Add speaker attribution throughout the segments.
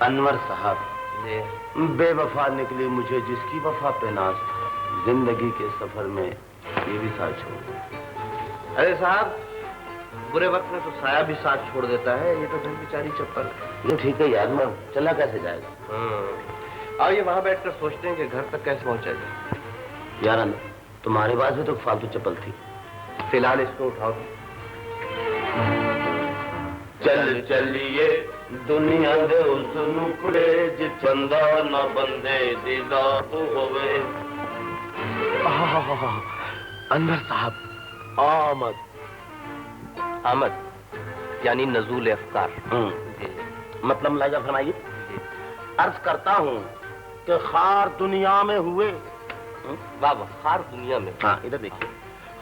Speaker 1: अनवर साहब,
Speaker 2: जी।
Speaker 1: बेवफा निकली मुझे जिसकी वफा पे नाज था, जिंदगी के सफर में ये भी साथ छोड़ गया।
Speaker 2: अरे साहब, बुरे वक्त में तो साया भी साथ छोड़ देता है, ये तो धन बेचारी चप्पल।
Speaker 1: ये ठीक है यार, मैं चला कैसे जाएगा?
Speaker 2: और ये वहां बैठकर सोचते हैं कि घर तक कैसे पहुंचा जाए।
Speaker 1: यार अनवर, तुम्हारे पास भी तो फालतू चप्पल थी।
Speaker 2: फिलहाल इसको उठाओ।
Speaker 1: चल चलिए दुनिया दे उस नुकड़े जिथे बंदा न बंदे दीदा होवे। अनवर साहब, आमद।
Speaker 2: आमद यानी नजूल अफ्कार।
Speaker 1: मतलब मुलाजा फरमाइए। अर्ज करता हूँ कि खार दुनिया में हुए।
Speaker 2: वाह वाह, खार दुनिया में।
Speaker 1: हाँ, इधर देखिए।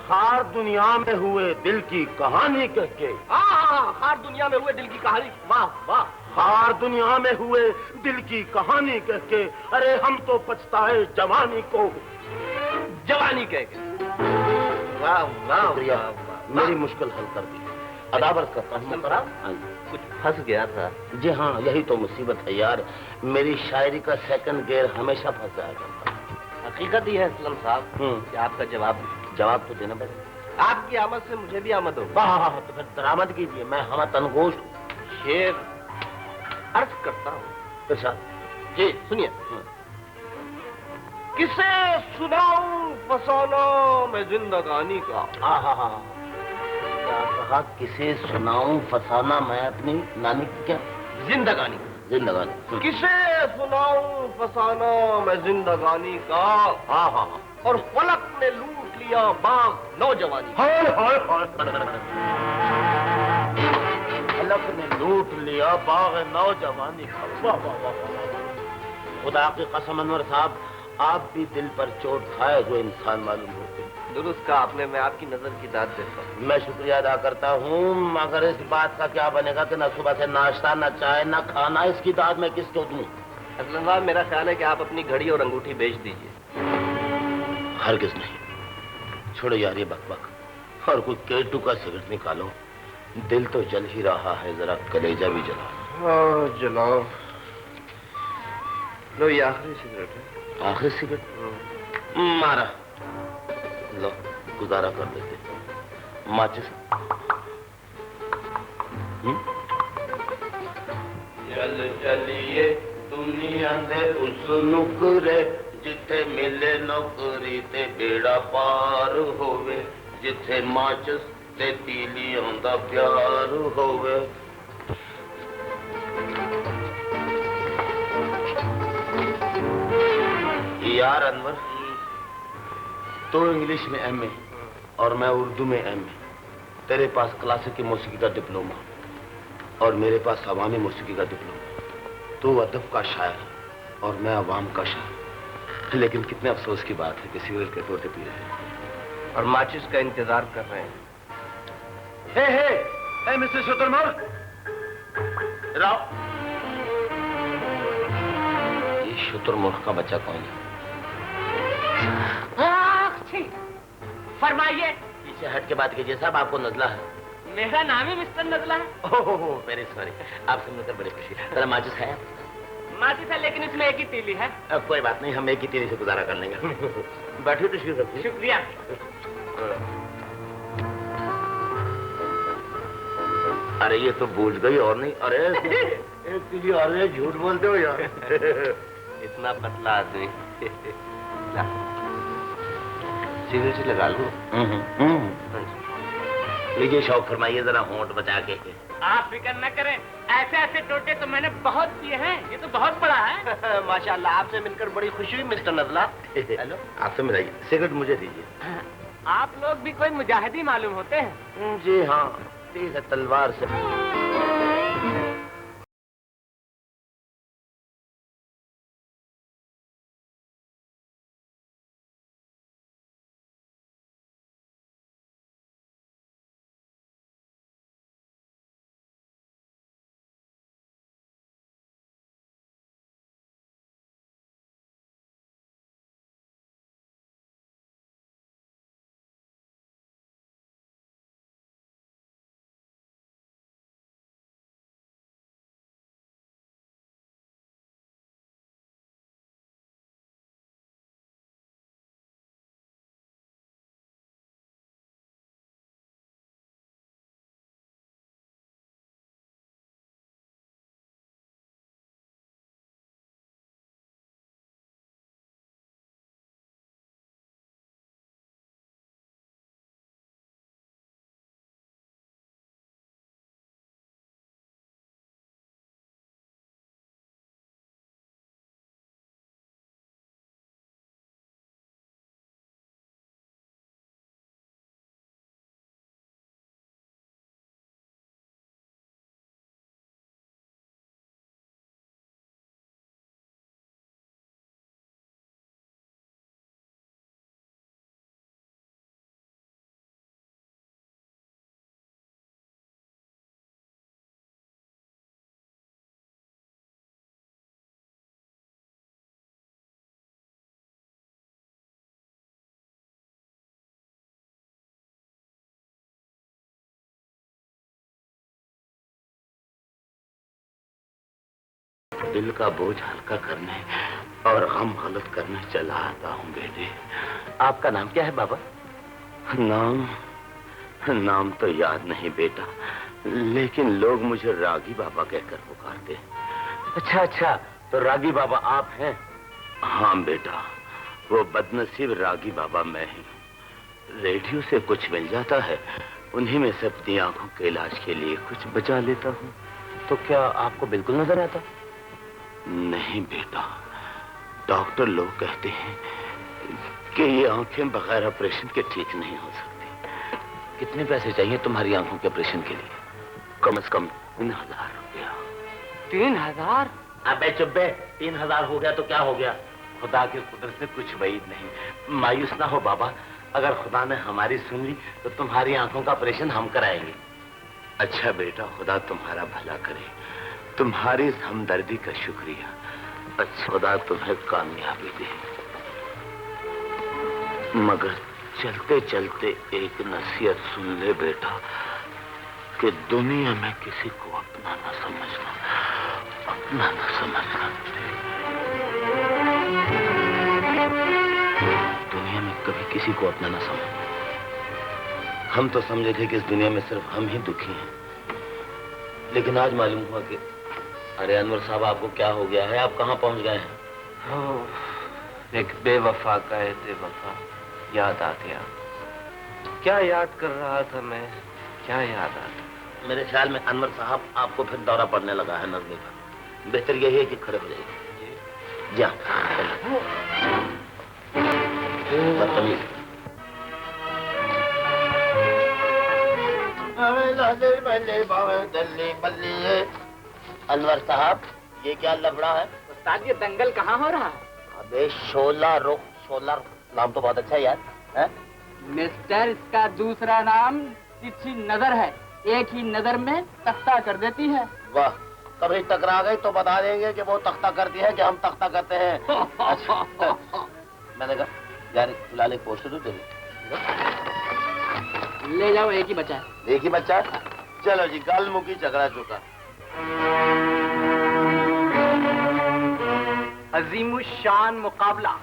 Speaker 1: खार दुनिया में हुए दिल की कहानी कह के।
Speaker 2: हाँ, खार दुनिया में हुए दिल की कहानी। वाह वाह।
Speaker 1: खार दुनिया में हुए दिल की कहानी कह के, अरे हम तो पछताए जवानी को।
Speaker 2: जवानी कह के। वाह वाह वाह,
Speaker 1: मेरी मुश्किल हल कर दी। अदावत करता हूँ।
Speaker 2: कुछ फंस गया था।
Speaker 1: जी हाँ, यही तो मुसीबत है यार, मेरी शायरी का सेकंड गियर हमेशा फंस जाया करता है।
Speaker 2: हकीकत ही है असलम साहब कि आपका जवाब
Speaker 1: तो देना पड़ेगा।
Speaker 2: आपकी आमद से मुझे भी आमद होगी।
Speaker 1: हाँ, तो फिर दरामद कीजिए, मैं हम तनगोश हूँ।
Speaker 2: शेर अर्ज करता हूँ।
Speaker 1: इरशाद।
Speaker 2: जी सुनिए। किसे सुनाऊं फसाना मैं जिंदगानी का।
Speaker 1: हाँ, क्या कहा? किसे सुनाऊं फसाना मैं अपनी नानी की क्या?
Speaker 2: जिंदगानी।
Speaker 1: किसे
Speaker 2: सुनाऊं फसाना मैं जिंदगानी का।
Speaker 1: हाँ।
Speaker 2: और फलक ने लूट लिया बाग नौजवानी।
Speaker 1: फलक ने लूट लिया बाग नौजवानी का। वाह। खुदा की कसम अनवर साहब, आप भी दिल पर चोट खाए जो इंसान मालूम होते।
Speaker 2: दुरुस्त का आपने, मैं आपकी नजर की दाद देता हूँ।
Speaker 1: मैं शुक्रिया अदा करता हूँ, मगर इस बात का क्या बनेगा कि न सुबह से नाश्ता, न चाय, न खाना, इसकी दाद मैं किसको दूं?
Speaker 2: असलम साहब, मेरा ख्याल है कि आप अपनी घड़ी और अंगूठी बेच दीजिए।
Speaker 1: हरगिज नहीं। छोड़ो यार ये बकबक, और कोई केटू का सिगरेट निकालो। दिल तो जल ही रहा है, जरा कलेजा भी जला।
Speaker 2: हाँ जलाओ। लो, ये आखिरी सिगरेट है।
Speaker 1: आखिरी सिगरेट? मारा लो, गुजारा कर देते। माचिस? चल चलिए दुनिया दे उस नुकरे जिथे मिले नौकरी ते बेड़ा पार होवे, जिथे माचिस ते तीलियों दा प्यार होवे। यार अनवर, तो इंग्लिश में एमए और मैं उर्दू में एमए। तेरे पास क्लासिक की मौसीकी का डिप्लोमा और मेरे पास अवामी मौसीकी का डिप्लोमा। तू अदब का शायर और मैं अवाम का शायर। लेकिन कितने अफसोस की बात है कि सिगरेट के टोटे पी रहे हैं
Speaker 2: और माचिस का इंतजार कर रहे हैं।
Speaker 1: हे मिस्टर शुतुरमुर्ग, राव। ये शुतुरमुर्ग का बच्चा कौन है?
Speaker 3: फरमाइए।
Speaker 1: पीछे हट के बात कीजिए साहब, आपको नजला है।
Speaker 3: मेरा नाम ही मिस्टर नजला है।
Speaker 1: ओह वेरी सॉरी, आपसे मिलकर बड़ी खुशी। जरा माचिस है?
Speaker 3: माचिस है, लेकिन इसमें एक ही तीली है।
Speaker 1: कोई बात नहीं, हम एक ही तीली से गुजारा कर लेंगे। बैठिए, तशरीफ रखिए।
Speaker 3: शुक्रिया।
Speaker 1: अरे ये तो बूझ गई और नहीं। अरे एक तीली और है, झूठ बोलते हो यार।
Speaker 2: इतना पतला आदमी। सिगरेट से लगा लो।
Speaker 1: लीजिए, शौक फरमाइए जरा, होंठ बचा के।
Speaker 3: आप फिक्र न करें, ऐसे ऐसे टोटे तो मैंने बहुत पिए हैं, ये तो बहुत बड़ा है।
Speaker 2: माशाल्लाह, आपसे मिलकर बड़ी खुशी हुई मिस्टर नजला।
Speaker 1: हेलो, आपसे मिलाइए। सिगरेट मुझे दीजिए।
Speaker 3: आप लोग भी कोई मुजाहिदी मालूम होते हैं।
Speaker 1: जी हाँ, तीर तलवार से। दिल का बोझ हल्का करने और गम गलत करने चला आता हूँ बेटे।
Speaker 2: आपका नाम क्या है बाबा?
Speaker 1: नाम तो याद नहीं बेटा, लेकिन लोग मुझे रागी बाबा कहकर पुकारते हैं।
Speaker 2: अच्छा अच्छा, तो रागी बाबा आप हैं?
Speaker 1: हाँ बेटा, वो बदनसीब रागी बाबा मैं ही। रेडियो से कुछ मिल जाता है, उन्हीं में से अपनी आंखों के इलाज के लिए कुछ बचा लेता हूँ।
Speaker 2: तो क्या आपको बिल्कुल नजर आता?
Speaker 1: नहीं बेटा, डॉक्टर लोग कहते हैं कि ये आंखें बगैर ऑपरेशन के ठीक नहीं हो सकती।
Speaker 2: कितने पैसे चाहिए तुम्हारी आंखों के ऑपरेशन के लिए?
Speaker 1: कम से कम 3,000 रुपया।
Speaker 3: 3,000?
Speaker 2: अबे चुप बे, 3,000 हो गया तो क्या हो गया? खुदा की कुदरत से कुछ वहीद नहीं। मायूस ना हो बाबा, अगर खुदा ने हमारी सुन ली तो तुम्हारी आंखों का ऑपरेशन हम कराएंगे।
Speaker 1: अच्छा बेटा, खुदा तुम्हारा भला करे। तुम्हारी इस हमदर्दी का शुक्रिया। अच्छा, खुदा तुम्हें कामयाबी दे। मगर चलते चलते एक नसीहत सुन ले बेटा, कि दुनिया में किसी को अपना न समझना, अपना न समझना।
Speaker 2: दुनिया में कभी किसी को अपना न समझना।
Speaker 1: हम तो समझे थे कि इस दुनिया में सिर्फ हम ही दुखी हैं, लेकिन आज मालूम हुआ कि
Speaker 2: अरे अनवर साहब, आपको क्या हो गया है? आप कहाँ पहुंच गए हैं?
Speaker 4: एक बेवफा का बेवफा याद आ गया। क्या याद कर रहा था मैं, क्या याद आ गया?
Speaker 2: मेरे ख्याल में अनवर साहब आपको फिर दौरा पड़ने लगा है नजदीक का। बेहतर यही है कि खड़े हो जाइए। जा बदतमीज। अनवर साहब, ये क्या लफड़ा है?
Speaker 3: उस्ताद, ये दंगल कहाँ हो रहा है?
Speaker 2: अबे शोला रुख, शोला नाम तो बहुत अच्छा है यार। है?
Speaker 3: मिस्टर, इसका दूसरा नाम तिरछी नजर है। एक ही नजर में तख्ता कर देती है।
Speaker 2: वाह, कभी टकरा गई तो बता देंगे कि वो तख्ता करती है कि हम तख्ता करते हैं। अच्छा, मैंने कहा यार फिलहाल एक पोस्टर तो दे दो।
Speaker 3: ले जाओ, एक ही बचा है।
Speaker 2: एक ही बच्चा? चलो जी, गल मुकी झगड़ा चुका।
Speaker 3: अजीमुशान मुकाबला,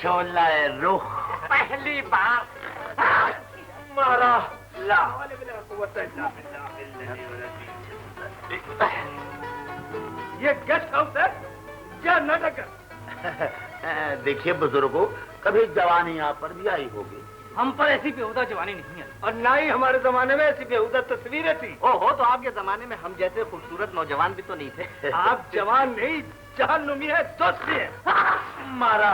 Speaker 2: शोला रुख।
Speaker 3: पहली बार
Speaker 2: मारा।
Speaker 3: ये गेस्ट हाउस है क्या नाटक?
Speaker 2: देखिए बुजुर्गों, कभी जवानी यहाँ पर भी आई होगी।
Speaker 3: हम पर ऐसी बेहुदा जवानी नहीं है, और ना ही हमारे जमाने में ऐसी बेहुदा तस्वीरें थी।
Speaker 2: ओहो, तो आपके जमाने में हम जैसे खूबसूरत नौजवान भी तो नहीं थे।
Speaker 3: आप जवान नहीं, जहन्नुमी है, दोस्ती है।
Speaker 2: मारा।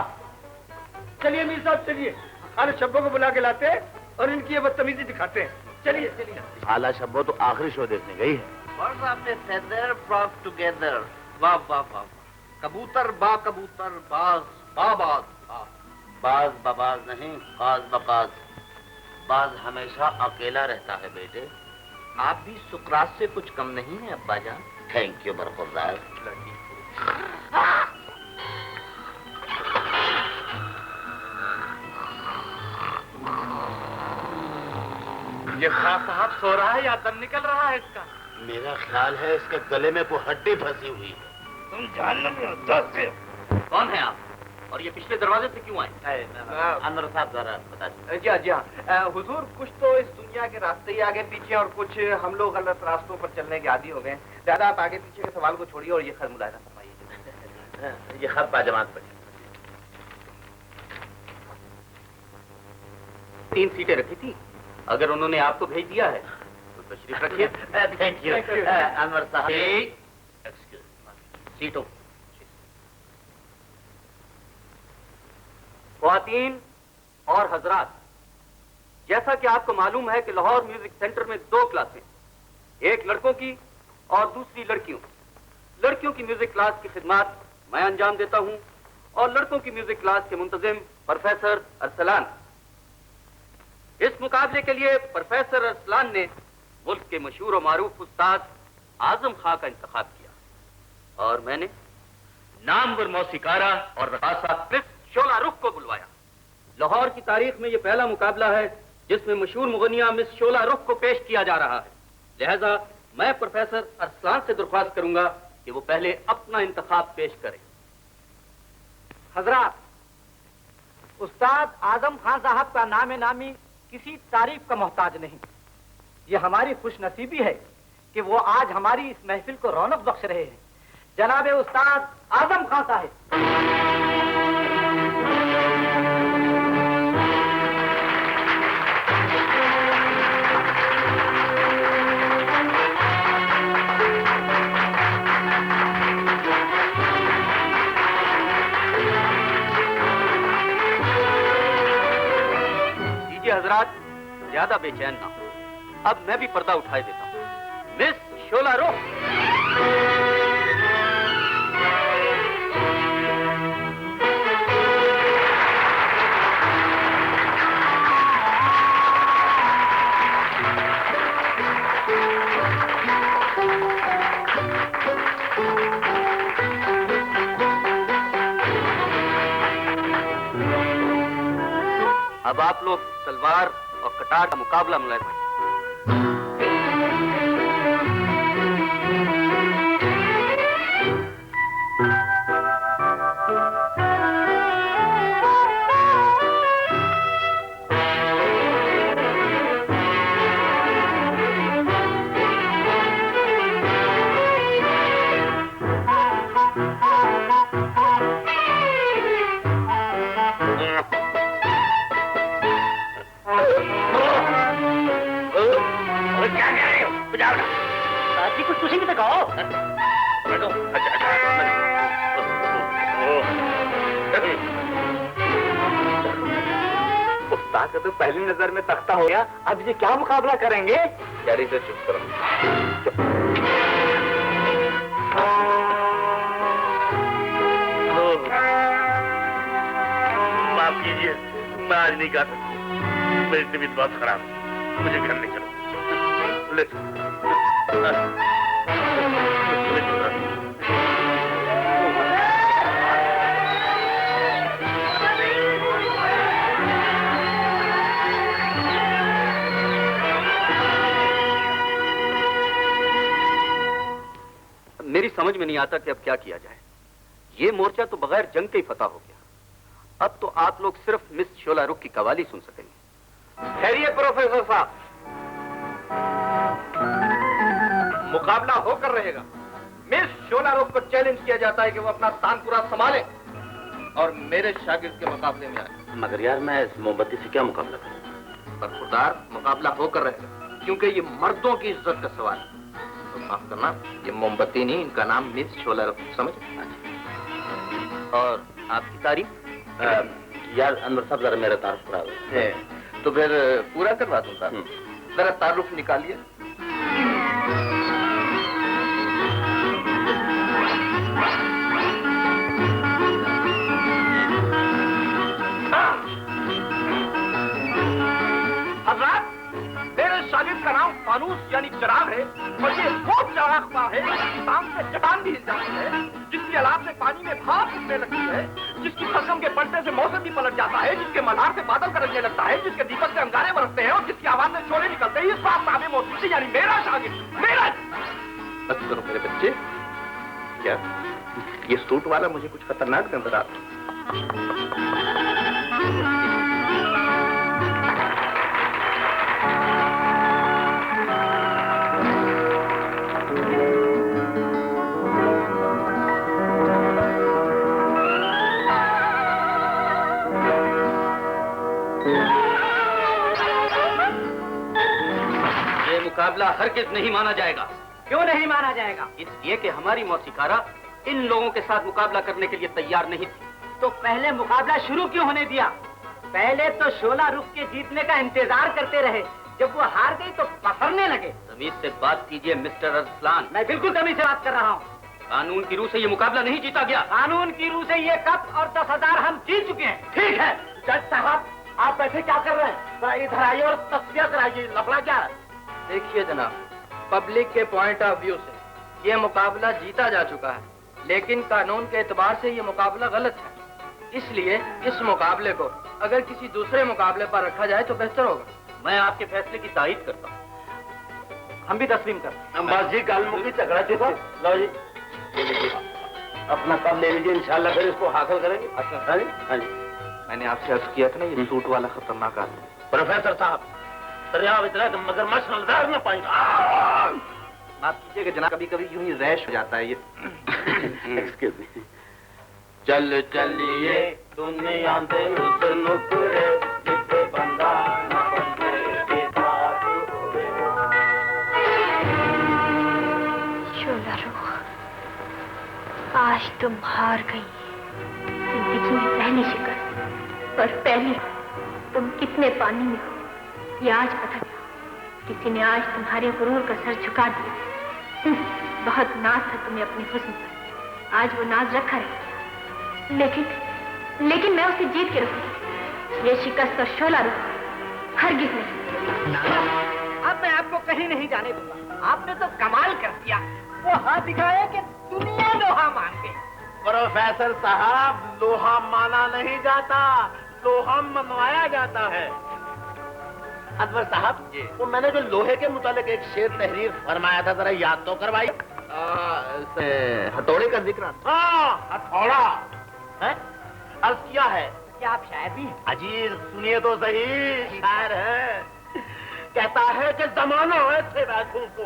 Speaker 3: चलिए मीर साहब, चलिए खाले शब्बों को बुला के लाते हैं और इनकी ये बदतमीजी दिखाते हैं। चलिए चलिए।
Speaker 2: खाला शब्बो तो आखिरी शो देखने गई है।
Speaker 4: और आपने feather flock together। वाह वाह वाह। कबूतर बा कबूतर, बाज बाबाज।
Speaker 2: बाज बबाज नहीं, बाज बकाज। बाज हमेशा अकेला रहता है बेटे।
Speaker 4: आप भी सुकरात से कुछ कम नहीं है अब्बा जान।
Speaker 2: थैंक यू बरखुरदार।
Speaker 3: ये खास साहब सो रहा है या दम निकल रहा है इसका?
Speaker 1: मेरा ख्याल है इसके गले में कोई हड्डी फंसी हुई है।
Speaker 3: तुम जानते हो दोस्त?
Speaker 4: कौन है आप और ये पिछले दरवाजे से क्यों आए?
Speaker 2: अनवर साहब जरा बता दीजिए।
Speaker 4: जी हाँ जी हाँ। हुजूर, कुछ तो इस दुनिया के रास्ते ही आगे पीछे और कुछ हम लोग गलत रास्तों पर चलने के आदी हो गए। ज्यादा आप आगे पीछे के सवाल को छोड़िए और ये खत मुलायना फरमाइए।
Speaker 2: ये खत बाजमात पड़ी।
Speaker 4: 3 सीटें रखी थी, अगर उन्होंने आपको भेज दिया है तो तशरीफ रखिए।
Speaker 2: थैंक यू अनवर साहब।
Speaker 4: सीटों। ख्वातीन और हजरात, जैसा कि आपको मालूम है कि लाहौर म्यूजिक सेंटर में 2 क्लासें, एक लड़कों की और दूसरी लड़कियों। लड़कियों की म्यूजिक क्लास की खिदमत मैं अंजाम देता हूं और लड़कों की म्यूजिक क्लास के मुंतजिम प्रोफेसर अरसलान। इस मुकाबले के लिए प्रोफेसर अरसलान ने मुल्क के मशहूर और मारूफ उस्ताद आजम खां का इंतखाब किया और मैंने नामवर मौसीकारा और रकासा मिस शोला रुख को बुलवाया। लाहौर की तारीख में यह पहला मुकाबला है जिसमें मशहूर मुगनिया मिस शोला रुख को पेश किया जा रहा है। लिहाजा मैं प्रोफेसर अरसलान से दरख्वास्त करूंगा कि वो पहले अपना इंतखाब पेश करें।
Speaker 3: हजरात, उस्ताद आजम खान साहब का नामे नामी किसी तारीफ का मोहताज नहीं। ये हमारी खुशनसीबी है कि वो आज हमारी इस महफिल को रौनक बख्श रहे हैं। जनाबे उस्ताद आजम खान साहब।
Speaker 4: हजरात, ज्यादा बेचैन ना हो। अब मैं भी पर्दा उठाए देता हूं। मिस शोला रुख। अब आप लोग तलवार और कटार का मुकाबला मुलायम।
Speaker 2: तो पहली नजर में तख्ता हो गया। अब ये क्या मुकाबला करेंगे?
Speaker 4: यारी से चुप करो।
Speaker 2: माफ कीजिए, मैं आज नहीं गा सकती। मेरी तबीयत बहुत खराब है, मुझे घर ले चलो। ले
Speaker 4: मेरी समझ में नहीं आता कि अब क्या किया जाए। ये मोर्चा तो बगैर जंग के ही फतह हो गया। अब तो आप लोग सिर्फ मिस शोला रुख की कवाली सुन सकेंगे।
Speaker 3: खैरिए प्रोफेसर साहब, मुकाबला होकर रहेगा। मिस शोला रुख को चैलेंज किया जाता है कि वो अपना स्थान पूरा संभाले और मेरे शागिर्द के मुकाबले में आए।
Speaker 2: मगर यार, मैं इस मोमबत्ती से क्या मुकाबला करूं?
Speaker 3: बरखुरदार, मुकाबला होकर रहेगा क्योंकि ये मर्दों की इज्जत का सवाल है। तो माफ करना, ये मोमबत्ती नहीं, इनका नाम मिस शोला रुख, समझ?
Speaker 4: और आपकी तारीफ?
Speaker 2: यार अनवर साहब, जरा मेरा तारुफ करा दो।
Speaker 3: तो फिर पूरा करवा दूं साहब। जरा तारुफ निकालिए। हज़रात, मेरे शागिर्द का नाम फानूस यानी चिराग है और ये वो चिराग हुआ है जिसकी टांग से चट्टान भी हिल जाती है, जिसकी अलाप से पानी में भाप उठने लगती है, जिसकी कसम के पलटे से मौसम भी पलट जाता है, जिसके मल्हार से बादल गरजने लगता है, जिसके दीपक से अंगारे बरसते हैं और जिसकी आवाज से शोले निकलते हैं। इस बात साहब मौजूद यानी मेरा शागिर्द, मेरा। बस करो मेरे बच्चे। क्या ये सूट वाला मुझे कुछ खतरनाक नजर आता है?
Speaker 4: मुकाबला हरगिज नहीं माना जाएगा।
Speaker 3: क्यों नहीं माना जाएगा?
Speaker 4: इसलिए कि हमारी मौसीकारा इन लोगों के साथ मुकाबला करने के लिए तैयार नहीं थी।
Speaker 3: तो पहले मुकाबला शुरू क्यों होने दिया? पहले तो शोला रुख के जीतने का इंतजार करते रहे, जब वो हार गई तो पसरने लगे।
Speaker 4: तमीज से बात कीजिए मिस्टर अरसलान।
Speaker 3: मैं बिल्कुल तमीज से बात कर रहा हूँ।
Speaker 4: कानून की रूह से ये मुकाबला नहीं जीता गया।
Speaker 3: कानून की रूह से ये कप और 10,000 हम जीत चुके हैं। ठीक है जज साहब, आप बैठे क्या कर रहे हैं? इधर आइए और तस्वीर कराइए। लफड़ा क्या है?
Speaker 5: देखिए जनाब, पब्लिक के पॉइंट ऑफ व्यू से ये मुकाबला जीता जा चुका है, लेकिन कानून के एतबार से ये मुकाबला गलत है। इसलिए इस मुकाबले को अगर किसी दूसरे मुकाबले पर रखा जाए तो बेहतर होगा।
Speaker 4: मैं आपके फैसले की तारीफ करता हूँ।
Speaker 3: हम भी तस्लीम करते हैं।
Speaker 2: बस जी, गाल मुकी झगड़ा देखो। लो जी,
Speaker 1: ये लीजिए, अपना कब ले लीजिए, इंशाल्लाह फिर इसको हासिल करेंगे।
Speaker 3: अच्छा।
Speaker 1: हाँ जी, हाँ जी।
Speaker 3: मैंने आपसे अर्ज किया था ना, ये सूट वाला खतरनाक आदमी।
Speaker 1: प्रोफेसर साहब, दरिया इतना कि मगरमच्छ नजर न पाएंगे।
Speaker 3: माफ कीजिएगा जनाब, कभी कभी यूं ही रैश हो जाता है ये।
Speaker 1: Excuse me. चल चलिए दुनिया दे उस नुकरे जिसे बंदा न बंदे के साथ होवे।
Speaker 6: शोला रूह, आज तुम हार गई। जिंदगी में पहली शिकस्त और पहली तुम कितने पानी में हो, ये आज पता चला। किसी ने आज तुम्हारे गुरूर का सर झुका दिया। बहुत नाज था तुम्हें अपने हुस्न पर, आज वो नाज रखा रहे। लेकिन मैं उसे जीत के रखूंगी। ये शिकस्त और शोला रूह हरगिज नहीं।
Speaker 3: अब मैं आपको कहीं नहीं जाने दूंगा। आपने तो कमाल कर दिया, वो हाथ दिखाया कि दुनिया लोहा मान गई।
Speaker 1: प्रोफेसर साहब, लोहा माना नहीं जाता, लोहा मनवाया जाता है। अनवर साहब, वो मैंने जो लोहे के मुतालिक एक शेर तहरीर फरमाया था, जरा याद तो करवाइए।
Speaker 3: हथौड़े का जिक्र।
Speaker 1: हाँ, हथौड़ा है, अर्ज किया है।
Speaker 3: क्या आप शायर भी?
Speaker 1: अजीज सुनिए तो सही, शायर है। कहता है कि जमाना ऐसे वैसों को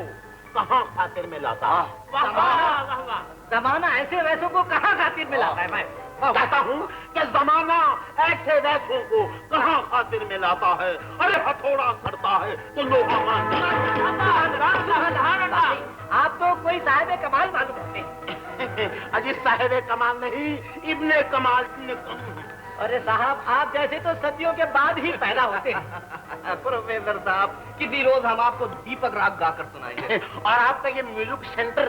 Speaker 1: कहाँ खातिर में लाता। वाह वाह वाह वाह।
Speaker 3: जमाना ऐसे वैसों को कहाँ खातिर में लाता है? मैं
Speaker 1: कहता हूँ कि जमाना ऐसे वैसों को कहाँ खातिर में लाता है। अरे हथौड़ा सड़ता है तो लोग
Speaker 3: आप तो कोई साहिब कमाल मालूम होते हैं।
Speaker 1: अजी साहिब कमाल नहीं, इब्ने कमाल।
Speaker 3: अरे साहब, आप जैसे तो सदियों के बाद ही पैदा होते हैं। प्रोफेसर साहब, किसी रोज हम आपको दीपक राग गाकर सुनाएंगे।
Speaker 1: और आपका ये म्यूजिक सेंटर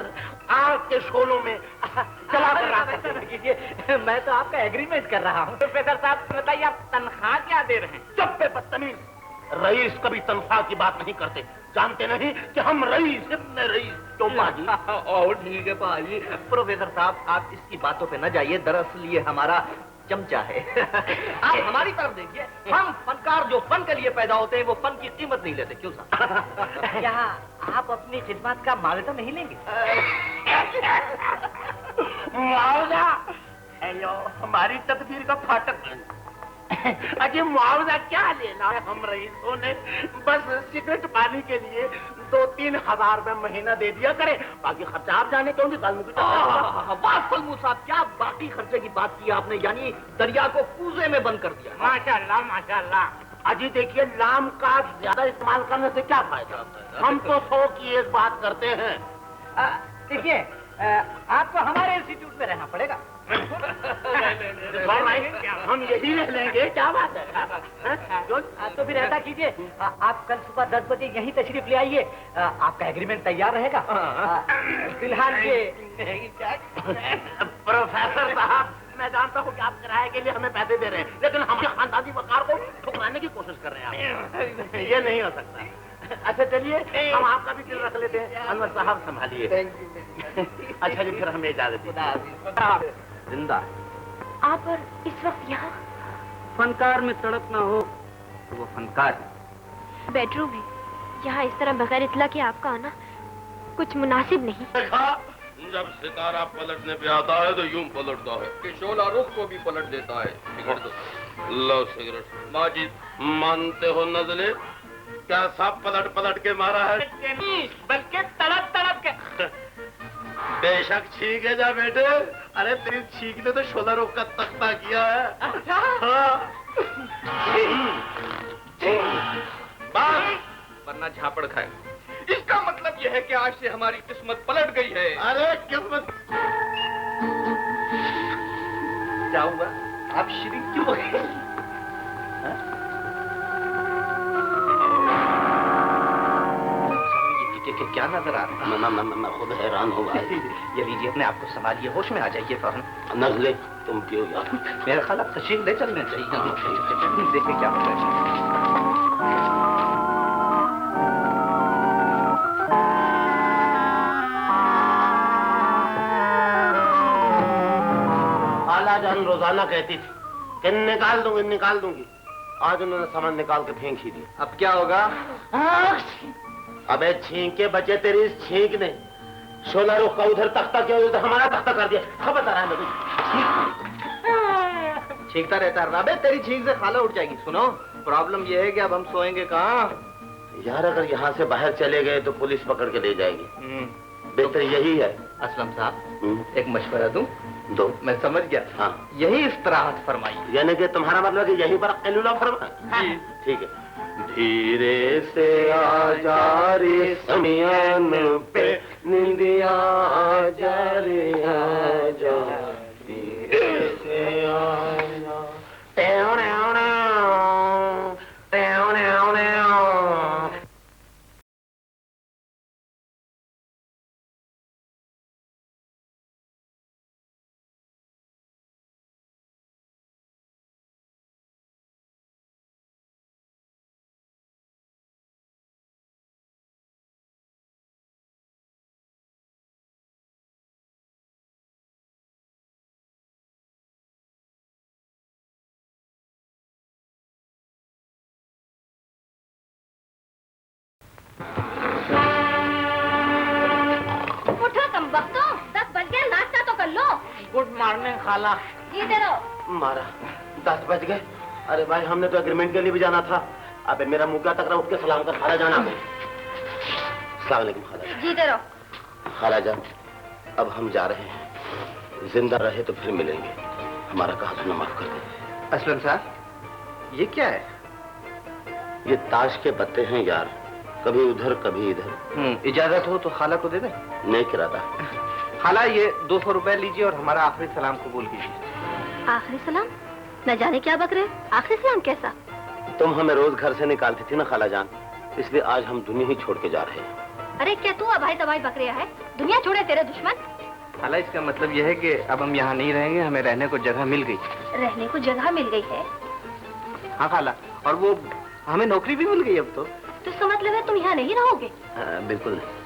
Speaker 1: आग के शोलों में चला कर रहा
Speaker 3: कीजिए। मैं तो आपका एग्रीमेंट कर रहा हूँ। प्रोफेसर साहब बताइए, आप तनख्वाह क्या दे रहे हैं?
Speaker 1: चुप पे बदतमीज, रईस कभी तनख्वाह की बात नहीं करते। जानते नहीं कि हम रईस इब्ने रईस। क्यों पाजी?
Speaker 3: और ठीक है पाजी। प्रोफेसर साहब, आप इसकी बातों पे न जाइए, दरअसल ये हमारा चमचा है। आप हमारी तरफ देखिए, हम फनकार जो फन के लिए पैदा होते हैं वो फन की कीमत नहीं लेते। क्यों साहब? क्या आप अपनी खिदमत का मुआवजा नहीं लेंगे?
Speaker 1: मुआवजा? हेलो, हमारी तकदीर का फाटक। अजी मुआवजा क्या लेना है? हम रईसों ने बस सिगरेट पानी के लिए 2-3 हजार रुपए महीना दे दिया करे, बाकी खर्चा आप जाने क्यों निकाल।
Speaker 3: साहब, क्या बाकी खर्चे की बात की आपने, यानी दरिया को कूजे में बंद कर दिया।
Speaker 1: माशाल्लाह माशाल्लाह। अजी देखिए, लाम का ज्यादा इस्तेमाल करने से क्या फायदा? हम तो 100 की एक बात करते हैं।
Speaker 3: देखिए, आपको हमारे इंस्टीट्यूट में रहना पड़ेगा।
Speaker 1: हम यही रह लेंगे, क्या बात है?
Speaker 3: तो फिर ऐसा कीजिए, आप कल सुबह 10 बजे यहीं तशरीफ ले आइए। आपका एग्रीमेंट तैयार रहेगा। फिलहाल ये
Speaker 1: प्रोफेसर साहब, मैं जानता हूँ कि आप किराए के लिए हमें पैसे दे रहे हैं, लेकिन हमारे खानदानी वकार को ठुकराने की कोशिश कर रहे हैं। ये नहीं हो सकता। अच्छा चलिए, हम आपका भी दिल रख लेते हैं। अनवर साहब संभालिए। अच्छा जी, फिर हमें इजाजत दीजिए।
Speaker 3: जिंदा
Speaker 6: आप और इस वक्त यहाँ?
Speaker 4: फनकार में तड़प ना हो तो वो फनकार है।
Speaker 6: बेडरूम है, यहाँ इस तरह बगैर इतला के आपका आना कुछ मुनासिब नहीं।
Speaker 1: देखा, जब सितारा पलटने पे आता है तो यूं पलटता है कि शोला रुख को भी पलट देता है। सिगरेट दो। लो सिगरेट। माजिद, मानते हो नजले कैसा पलट पलट के मारा है?
Speaker 3: बल्कि तड़प तड़प के।
Speaker 1: बेशक छींक है जा बेटे। अरे तेरी छींक ने तो शोला रुख का तख्ता किया है।
Speaker 3: अच्छा?
Speaker 1: हाँ। बस,
Speaker 3: वरना झापड़ खाए। इसका मतलब यह है कि आज से हमारी किस्मत पलट गई है।
Speaker 1: अरे किस्मत।
Speaker 3: क्या हुआ? आप शरीक क्यों हो गए? ये क्या नजर आ रहा है?
Speaker 1: मैं खुद हैरान हो गया।
Speaker 3: ये लीजिए, अपने आप को संभालिए, होश में आ जाइए फौरन।
Speaker 1: नजले तुम क्यों यार?
Speaker 3: मेरा ख्याल आप तशरीफ ले चलने चाहिए। देखिए क्या हो रहा है।
Speaker 1: आला जान रोजाना कहती थी कि निकाल दूंगी। आज उन्होंने सामान निकाल के फेंक ही दिया।
Speaker 3: अब क्या होगा?
Speaker 1: अबे छींक के बचे तेरी इस छींक ने 16 रुख का उधर तख्ता किया, उधर हमारा तख्ता कर दिया। खबरदार है मेरी।
Speaker 5: छींकता रहता है। अबे तेरी छींक से खाला उठ जाएगी। सुनो, प्रॉब्लम ये है कि अब हम सोएंगे कहाँ?
Speaker 1: यार अगर यहाँ से बाहर चले गए तो पुलिस पकड़ के ले जाएगी। बेहतर यही है।
Speaker 5: असलम साहब, एक मशवरा दूं?
Speaker 1: दो।
Speaker 5: मैं समझ गया।
Speaker 1: हाँ,
Speaker 5: यही इस्तराहत फरमाइए।
Speaker 1: यानी कि तुम्हारा मतलब कि यहीं पर कैलूला फरमा? ठीक है। धीरे से आ जा रे समियान पे निंदिया आ जा रे, आ जा धीरे से आ जा। टेव टेव टेव टेव टेव।
Speaker 2: गुड मॉर्निंग खाला।
Speaker 6: जी दे दो।
Speaker 1: मारा 10 बज गए। अरे भाई हमने तो एग्रीमेंट के लिए भी जाना था। अबे मेरा मुंह क्या तक रहा, उठ के सलाम कर। खाला जाना। अस्सलाम वालेकुम खाला।
Speaker 6: जी दे दो।
Speaker 1: खाला जान, अब हम जा रहे हैं। जिंदा रहे तो फिर मिलेंगे। हमारा कहा माफ कर दे।
Speaker 5: असलम साहब, ये क्या है?
Speaker 1: ये ताश के पत्ते हैं यार, कभी उधर कभी इधर।
Speaker 5: इजाजत हो तो खाला को दे दे।
Speaker 1: नहीं किराता।
Speaker 5: खाला ये 200 रुपए लीजिए और हमारा आखिरी सलाम कबूल कीजिए।
Speaker 6: आखिरी सलाम? न जाने क्या बक रहे। आखिरी सलाम कैसा?
Speaker 1: तुम हमें रोज घर से निकालती थी ना खाला जान, इसलिए आज हम दुनिया ही छोड़ के जा रहे हैं।
Speaker 6: अरे क्या तू अभाई तबाई बक रहा है? दुनिया छोड़े तेरे दुश्मन।
Speaker 5: खाला इसका मतलब यह है कि अब हम यहाँ नहीं रहेंगे, हमें रहने को जगह मिल गई।
Speaker 6: रहने को जगह मिल गई है?
Speaker 5: हाँ खाला, और वो हमें नौकरी भी मिल गई अब तो।
Speaker 6: तो इसका मतलब है तुम यहाँ नहीं रहोगे?
Speaker 1: बिल्कुल नहीं।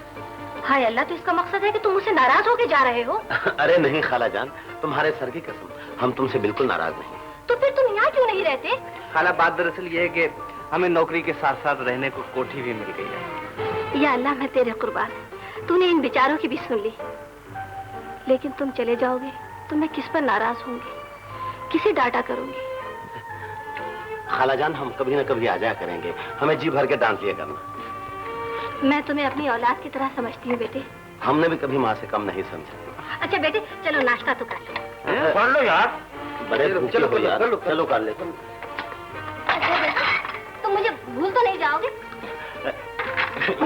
Speaker 6: हाय अल्लाह, तो इसका मकसद है कि तुम मुझसे नाराज होके जा रहे हो?
Speaker 1: अरे नहीं खाला जान, तुम्हारे सर की कसम, हम तुमसे बिल्कुल नाराज नहीं।
Speaker 6: तो फिर तुम यहाँ क्यों नहीं रहते?
Speaker 5: खाला बात दरअसल ये है कि हमें नौकरी के साथ साथ रहने को कोठी भी मिल गई है।
Speaker 6: या अल्लाह, मैं तेरे कुर्बान। तूने इन बेचारों की भी सुन ली। लेकिन तुम चले जाओगे तो मैं किस पर नाराज होंगी, किसे डांटा करूंगी?
Speaker 1: खाला जान, हम कभी न कभी आ जाया करेंगे, हमें जी भर के डांट लिया करना।
Speaker 6: मैं तुम्हें अपनी औलाद की तरह समझती हूँ बेटे।
Speaker 1: हमने भी कभी माँ से कम नहीं समझा।
Speaker 6: अच्छा बेटे, चलो नाश्ता तो कर लो।
Speaker 2: कर लो यार।
Speaker 1: बड़े भूखे हो यार। चलो कर ले।
Speaker 6: अच्छा बेटे, तुम मुझे भूल तो नहीं जाओगे?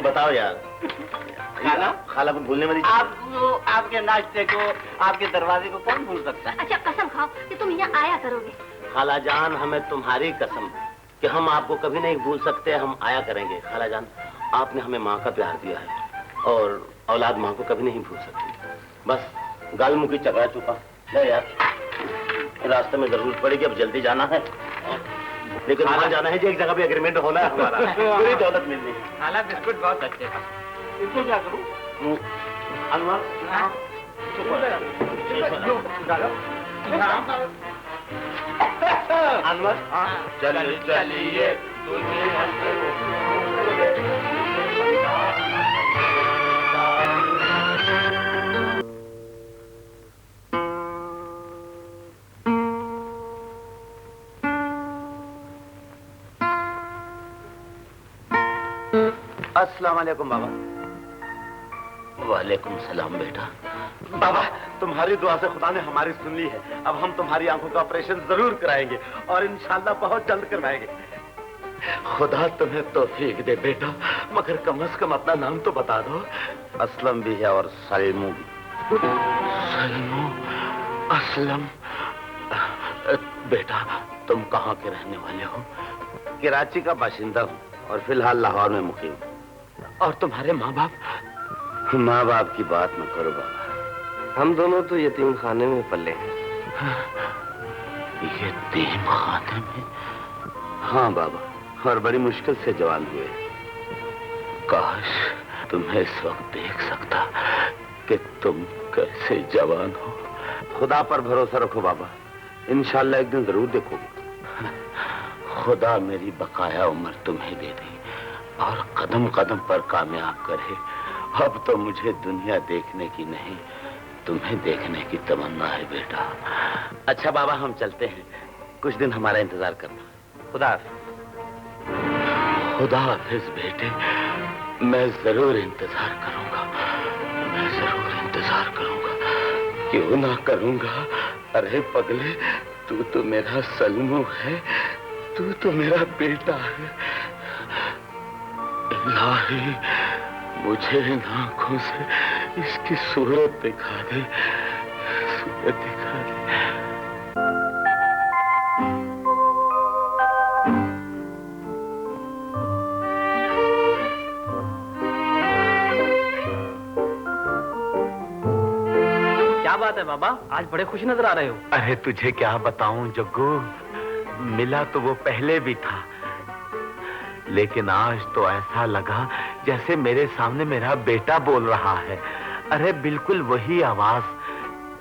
Speaker 1: बताओ यार।
Speaker 2: खाला,
Speaker 1: खाला को भूलने वाली
Speaker 2: आपको, आपके नाश्ते को, आपके दरवाजे को कौन भूल सकता है?
Speaker 6: अच्छा कसम खाओ कि तुम यहाँ आया करोगे।
Speaker 1: खाला जान, हमें तुम्हारी कसम कि हम आपको कभी नहीं भूल सकते, हम आया करेंगे। खाला जान, आपने हमें माँ का प्यार दिया है और औलाद माँ को कभी नहीं भूल सकती। बस गाल मुखी चकरा चुका है यार। रास्ते में जरूरत पड़ेगी, अब जल्दी जाना है, लेकिन वहाँ जाना है जी, एक जगह पे एग्रीमेंट होना है हमारा। पूरी दौलत मिलनी है।
Speaker 2: खाला बिस्कुट बहुत अच्छे हैं।
Speaker 3: इसको क्या करूँ?
Speaker 1: अनवर, अनवर,
Speaker 2: चलिए चलिए
Speaker 1: अस्सलाम वालेकुम बाबा। वालेकुम सलाम बेटा। बाबा, तुम्हारी दुआ से खुदा ने हमारी सुन ली है। अब हम तुम्हारी आंखों का ऑपरेशन जरूर कराएंगे और इंशाल्लाह बहुत जल्द करवाएंगे। खुदा तुम्हें तौफीक दे बेटा, मगर कम से कम अपना नाम तो बता दो। असलम भी है और सलमू भी। सलमू, असलम। बेटा, तुम कहाँ के रहने वाले हो? कराची का बाशिंदा हूँ और फिलहाल लाहौर में मुकीम। और तुम्हारे माँ बाप? माँ बाप की बात न करो बाबा,
Speaker 5: हम दोनों तो यतीम खाने में पले हैं।
Speaker 1: यतीम खाने में? हाँ बाबा, और बड़ी मुश्किल से जवान हुए। काश तुम्हें इस वक्त देख सकता कि तुम कैसे जवान हो। खुदा पर भरोसा रखो बाबा, इंशाल्लाह एक दिन जरूर देखोगे। खुदा मेरी बकाया उम्र तुम्हें दे दे और कदम कदम पर कामयाब करे अब तो मुझे दुनिया देखने की नहीं, तुम्हें देखने की तमन्ना है बेटा।
Speaker 2: अच्छा बाबा, हम चलते हैं, कुछ दिन हमारा इंतजार करना। खुदा
Speaker 1: खुदा हाफिज बेटे, मैं जरूर इंतजार करूंगा, मैं जरूर इंतजार करूंगा। क्यों ना करूंगा? अरे पगले, तू तो मेरा सलमू है, तू तो मेरा बेटा है। इलाही, मुझे इन आंखों से इसकी सूरत दिखा दे, सूरत दिखा दे।
Speaker 5: क्या बात है बाबा, आज बड़े खुश नजर आ रहे हो।
Speaker 2: अरे तुझे क्या बताऊं जग्गू, मिला तो वो पहले भी था, लेकिन आज तो ऐसा लगा जैसे मेरे सामने मेरा बेटा बोल रहा है। अरे बिल्कुल वही आवाज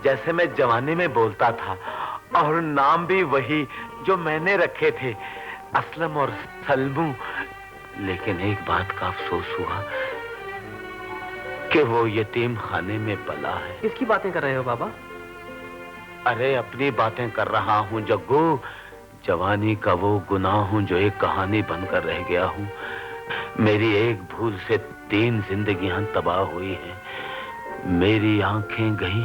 Speaker 2: जैसे मैं जवानी में बोलता था, और नाम भी वही जो मैंने रखे थे, असलम और सलमू। लेकिन एक बात का अफसोस हुआ कि वो यतीम खाने में पला है।
Speaker 5: किसकी बातें कर रहे हो बाबा?
Speaker 2: अरे अपनी बातें कर रहा हूं जग्गू। जवानी का वो गुनाह हूं जो एक कहानी बनकर रह गया हूं। मेरी एक भूल से 3 जिंदगियां तबाह हुई हैं। मेरी आंखें गई,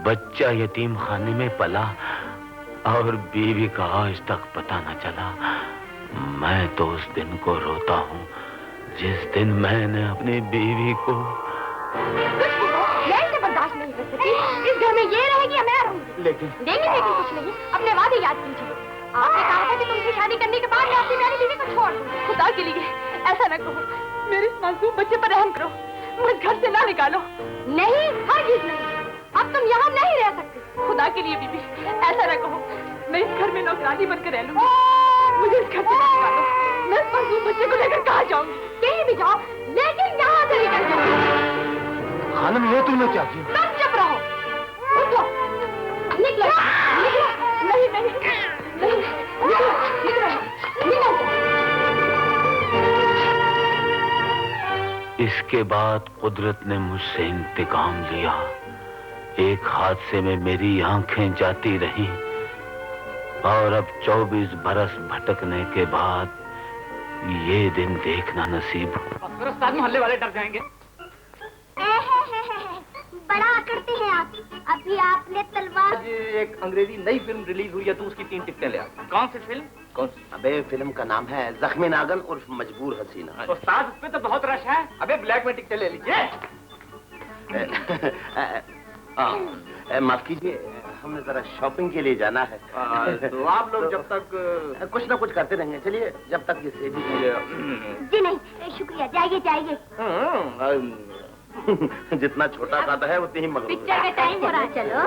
Speaker 2: बच्चा यतीम खाने में पला, और बीवी का आज तक पता न चला। मैं तो उस दिन को रोता हूं जिस दिन मैंने अपनी बीवी को।
Speaker 6: मैं इसे बर्दाश्त नहीं कर सकती। इस घर में ये रहेगी या मैं रहूंगी?
Speaker 2: लेकिन
Speaker 6: कुछ नहीं, अपने वादे याद कीजिए। आपने कहा था कि तुमसे शादी करने के बाद मैं अपनी प्यारी बीवी को छोड़ दूं। खुदा के लिए ऐसा न कहो, मेरे इस मासूम बच्चे पर रहम करो, मुझे घर से ना निकालो। नहीं, हरगिज़ नहीं, अब तुम यहाँ नहीं रह सकती। खुदा के लिए बीबी, ऐसा न कहो, मैं इस घर में नौकरानी बनकर रह लूंगी। मुझे इस घर से ना निकालो। मैं इस मासूम बच्चे को लेकर कहाँ जाऊंगी? कहीं भी जाओ, लेकिन यहाँ से निकल जाओ।
Speaker 2: खानम, ये तूने क्या किया?
Speaker 6: तुम चुप रहो, उठो, निकलो, निकलो, नहीं, नहीं, नहीं, निकलो, निकलो, निकलो।
Speaker 2: इसके बाद कुदरत ने मुझसे इंतकाम लिया। एक हादसे में मेरी आंखें जाती रहीं, और अब 24 बरस भटकने के बाद ये दिन देखना नसीब हुआ।
Speaker 5: मोहल्ले वाले डर जाएंगे।
Speaker 6: बड़ा करते हैं आप। अभी आपने तलवार।
Speaker 5: आज एक अंग्रेजी नई फिल्म रिलीज हुई है, तो उसकी 3 टिकटें ले आ। कौन सी फिल्म? कौन सी?
Speaker 1: अबे फिल्म का नाम है जख्मी नागन उर्फ मजबूर हसीना।
Speaker 5: उस्ताद, उस पे तो बहुत रश है। अबे ब्लैक में टिकटें ले लीजिए।
Speaker 1: माफ कीजिए, हमने जरा शॉपिंग के लिए जाना है।
Speaker 5: तो आप लोग जब तक
Speaker 1: कुछ ना कुछ करते रहेंगे। चलिए, जब तक ये सेवी
Speaker 6: जी नहीं, शुक्रिया, जाइए जाइए।
Speaker 1: जितना छोटा काटा है उतनी ही मगरूर।
Speaker 6: पिक्चर का टाइम हो रहा है, चलो।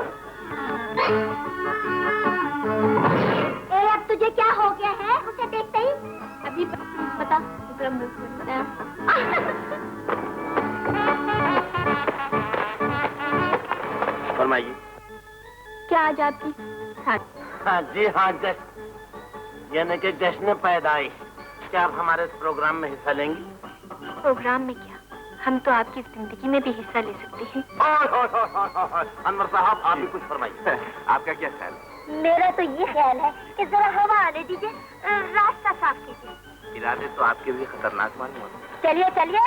Speaker 6: अब तुझे क्या हो गया है उसे देखते ही? अभी बता।
Speaker 1: फरमाइए।
Speaker 6: क्या आज आपकी?
Speaker 1: हाँ जी हाँ, जश्न, यानी कि जश्न पैदाइश। क्या आप हमारे इस प्रोग्राम में हिस्सा लेंगी?
Speaker 6: प्रोग्राम में क्या, हम तो आपकी जिंदगी में भी हिस्सा ले सकते हैं।
Speaker 1: अनवर साहब, आप भी कुछ फरमाइए। आपका क्या ख्याल है?
Speaker 6: मेरा तो ये ख्याल है कि जरा हवा आने दीजिए, रास्ता साफ कीजिए।
Speaker 1: इरादे तो आपके भी खतरनाक मालूम होते।
Speaker 6: चलिए चलिए।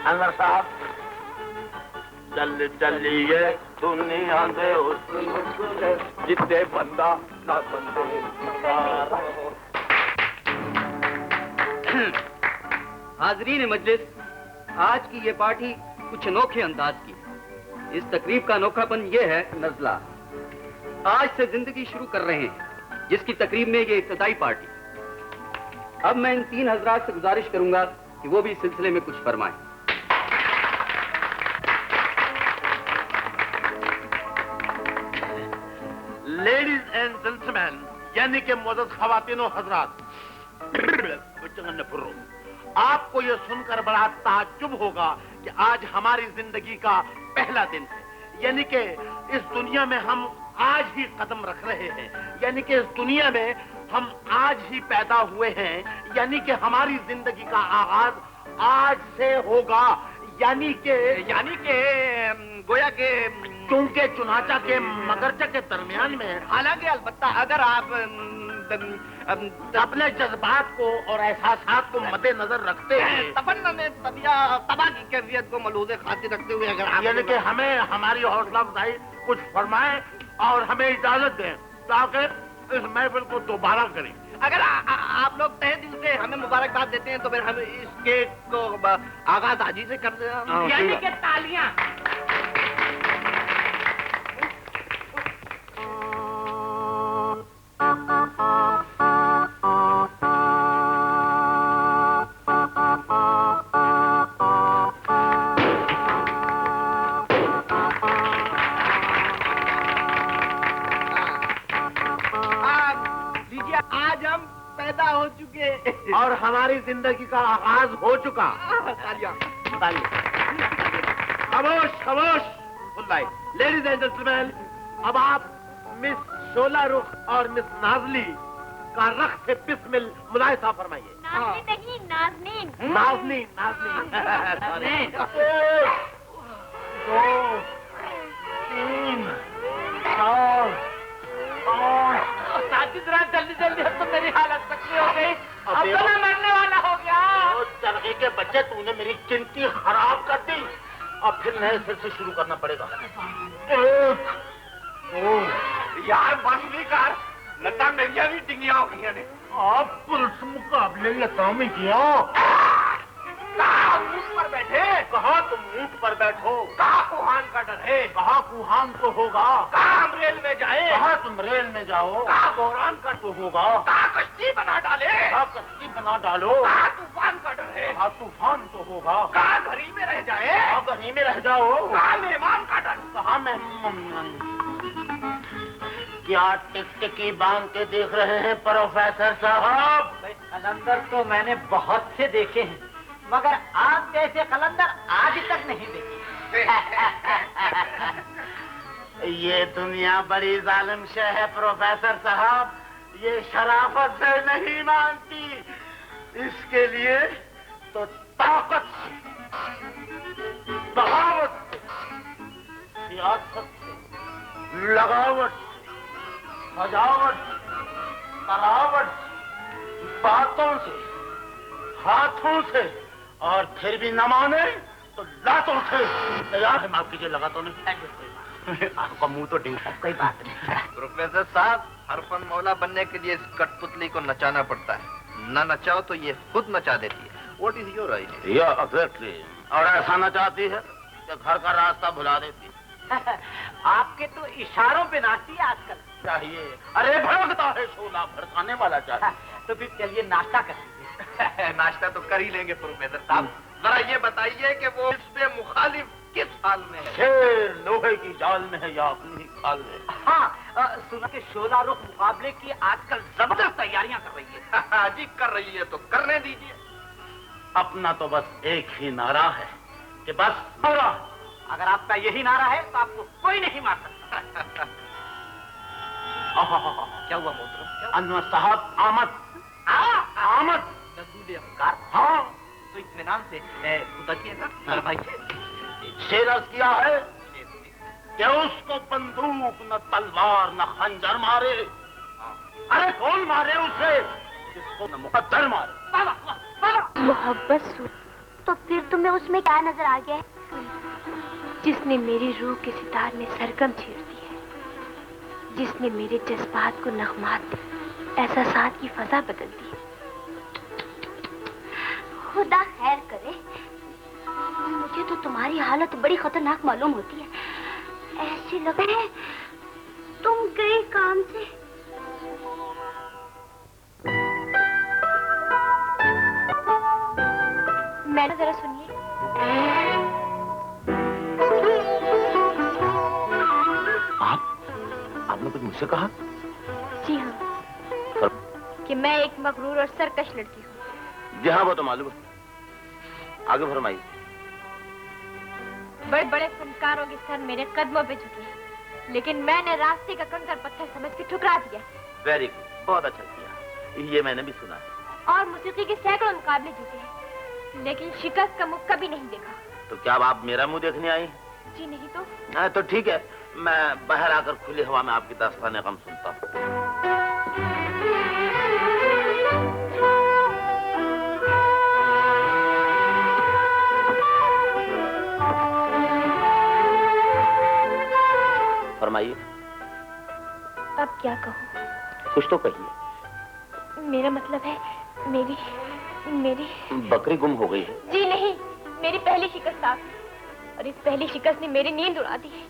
Speaker 1: अनवर साहब, चल चलिए दुनिया दे उस जितने बंदा ना बंदे।
Speaker 4: हाजरीन मजलिस, आज की ये पार्टी कुछ अनोखे अंदाज की। इस तकरीब का अनोखापन ये है, नजला आज से जिंदगी शुरू कर रहे हैं, जिसकी तकरीब में ये इब्तिदाई पार्टी। अब मैं इन 3 हजरात से गुजारिश करूंगा कि वो भी इस सिलसिले में कुछ फरमाएं।
Speaker 3: लेडीज एंड जेंटलमैन, यानी कि मुअज़्ज़ज़ ख़वातीनो हज़रात, आपको यह सुनकर बड़ा ताज्जुब होगा कि आज हमारी जिंदगी का पहला दिन है। यानी कि इस दुनिया में हम आज ही कदम रख रहे हैं, यानी कि इस दुनिया में हम आज ही पैदा हुए हैं, यानी कि हमारी जिंदगी का आगाज
Speaker 2: आज से होगा, यानी के
Speaker 3: गोया के
Speaker 2: चूंकि चुनाचा के मगरचा के दरमियान में है।
Speaker 3: हालांकि अलबत्ता अगर आप
Speaker 2: अपने जज्बात को और एहसासात को मद्देनजर रखते हैं,
Speaker 3: तमन्ना में तबाह की कैफियत को मलूज़े खातिर रखते हुए अगर आप
Speaker 2: यानी कि हमें हमारी हौसला अफजाई कुछ फरमाएं और हमें इजाजत दें ताकि इस महफिल को दोबारा करें।
Speaker 3: अगर आप लोग तहे दिल से हमें मुबारकबाद देते हैं तो फिर हम इसके को आगाज आज ही से कर दें,
Speaker 5: यानी कि तालियां।
Speaker 2: और हमारी जिंदगी का आगाज हो चुका। खामोश खामोश। लेडीज एंड जेंटलमैन, अब आप मिस शोला रुख और मिस नाजली का रख से बिस्मिल मुलाहिजा फरमाइए।
Speaker 6: नहीं, नाज़नीन।
Speaker 2: नाजनीन नाजनीन। 1 2 3 4 5।
Speaker 5: जल्दी जल्दी, अब तो मेरी हालत तकलीफ हो गई, अब तो मैं मरने वाला हो गया।
Speaker 2: चरखे के बच्चे, तूने मेरी चिंती खराब कर दी। अब फिर नए सिर से शुरू करना पड़ेगा। 1 2।
Speaker 3: यार बस भी कर, लता मेरिया भी डिंगिया हो गई ने।
Speaker 2: आप पुरुष मुकाबले लता में किया।
Speaker 3: कहाँ ऊंट पर बैठे,
Speaker 2: कहा तुम ऊंट पर बैठो।
Speaker 3: कहाँ कुहान का डर है,
Speaker 2: कहा कुहान तो होगा।
Speaker 3: कहाँ हम रेल में जाए,
Speaker 2: कहा तुम रेल में जाओ।
Speaker 3: कहाँ बोरान का
Speaker 2: तो होगा।
Speaker 3: कहाँ कश्ती बना डाले,
Speaker 2: कहा कश्ती बना डालो।
Speaker 3: कहाँ तूफान का डर है,
Speaker 2: कहा तूफान तो होगा।
Speaker 3: कहाँ घरी में रह जाए,
Speaker 2: कहा कहीं में रह जाओ।
Speaker 3: कहाँ मेहमान का डर।
Speaker 2: कहा मेहमान। क्या टिकटिकी बांध के देख रहे हैं प्रोफेसर साहब?
Speaker 5: कलंदर तो मैंने बहुत से देखे हैं, मगर आप जैसे कलंदर आज तक नहीं देखे।
Speaker 2: ये दुनिया बड़ी जालिम शय है प्रोफेसर साहब, ये शराफत से नहीं मानती। इसके लिए तो ताकत से, बगावत से, सियासत से, लगावट से, सजावट से, तरावट से, बातों से, हाथों से, और फिर भी न माने तो लातों से। तैयार है? माफ कीजिए, लगा तो नहीं। आपका मुंह तो डिंग। कोई बात नहीं।
Speaker 3: प्रोफेसर साहब, हर फन मौला बनने के लिए इस कठपुतली को नचाना पड़ता है, न नचाओ तो ये खुद नचा देती है। What is your idea?
Speaker 1: या एग्जैक्टली। और ऐसा नचाती है कि घर का रास्ता भुला देती है।
Speaker 5: आपके तो इशारों पे नाचती है आजकल।
Speaker 2: चाहिए, अरे भड़कता है शोला, भड़काने वाला चाहिए।
Speaker 5: तो फिर चलिए नाश्ता कर लीजिए।
Speaker 3: नाश्ता तो कर ही लेंगे प्रोफेसर साहब। जरा ये बताइए कि वो इससे मुखालिफ किस हाल में है?
Speaker 2: शेर लोहे की जाल में है या अपनी ही खाल में?
Speaker 5: हाँ, सुना कि शोला रुख मुकाबले की आजकल जबरदस्त तैयारियां कर रही है।
Speaker 3: जी कर रही है तो करने दीजिए।
Speaker 2: अपना तो बस एक ही नारा है कि बस नारा।
Speaker 5: अगर आपका यही नारा है तो आपको कोई नहीं मार सकता। क्या हुआ मोहतरम?
Speaker 2: अनवर साहब आमद। आमद
Speaker 5: रसूल अफकार।
Speaker 2: हाँ,
Speaker 5: तो इत्मीनान से गुजरिएगा मेरे भाई।
Speaker 2: शेर अर्ज किया है कि उसको बंदूक न तलवार न खंजर मारे। अरे कौन मारे उसे जिसको न मुकद्दर मारे।
Speaker 6: मोहब्बत तो फिर तुम्हें उसमें क्या नजर आ गया है? जिसने मेरी रूह के सितार में सरगम छेड़ दी है, जिसने मेरे जज्बात को नगमात दी, एहसासात की फजा बदल दी। खुदा खैर करे, मुझे तो तुम्हारी हालत बड़ी खतरनाक मालूम होती है। ऐसे लग रहा है तुम गए काम से। मैंने जरा सुनिए।
Speaker 1: आपने कुछ मुझसे कहा?
Speaker 6: जी हाँ, कि मैं एक मगरूर और सरकश लड़की हूँ।
Speaker 1: जी हाँ, वो तो मालूम है। आगे फरमाइए।
Speaker 6: बड़े बड़े फनकारों के सर मेरे कदमों पे झुके, लेकिन मैंने रास्ते का कंकर पत्थर समझ के ठुकरा दिया।
Speaker 1: वेरी गुड, बहुत अच्छा किया। ये मैंने भी सुना है।
Speaker 6: और मौसीकी के सैकड़ों मुकाबले जीते हैं, लेकिन शिकस्त का मुख कभी नहीं देखा।
Speaker 1: तो क्या अब आप मेरा मुंह देखने आई?
Speaker 6: जी नहीं तो।
Speaker 1: हाँ तो ठीक है, मैं बाहर आकर खुली हवा में आपकी दास्तान गम सुनता हूँ। फरमाइए।
Speaker 6: अब क्या कहूँ?
Speaker 1: कुछ तो कहिए।
Speaker 6: मेरा मतलब है मेरी
Speaker 1: बकरी गुम हो गई है।
Speaker 6: जी नहीं, मेरी पहली शिकस्त आप, और इस पहली शिकस्त ने मेरी नींद उड़ा दी है,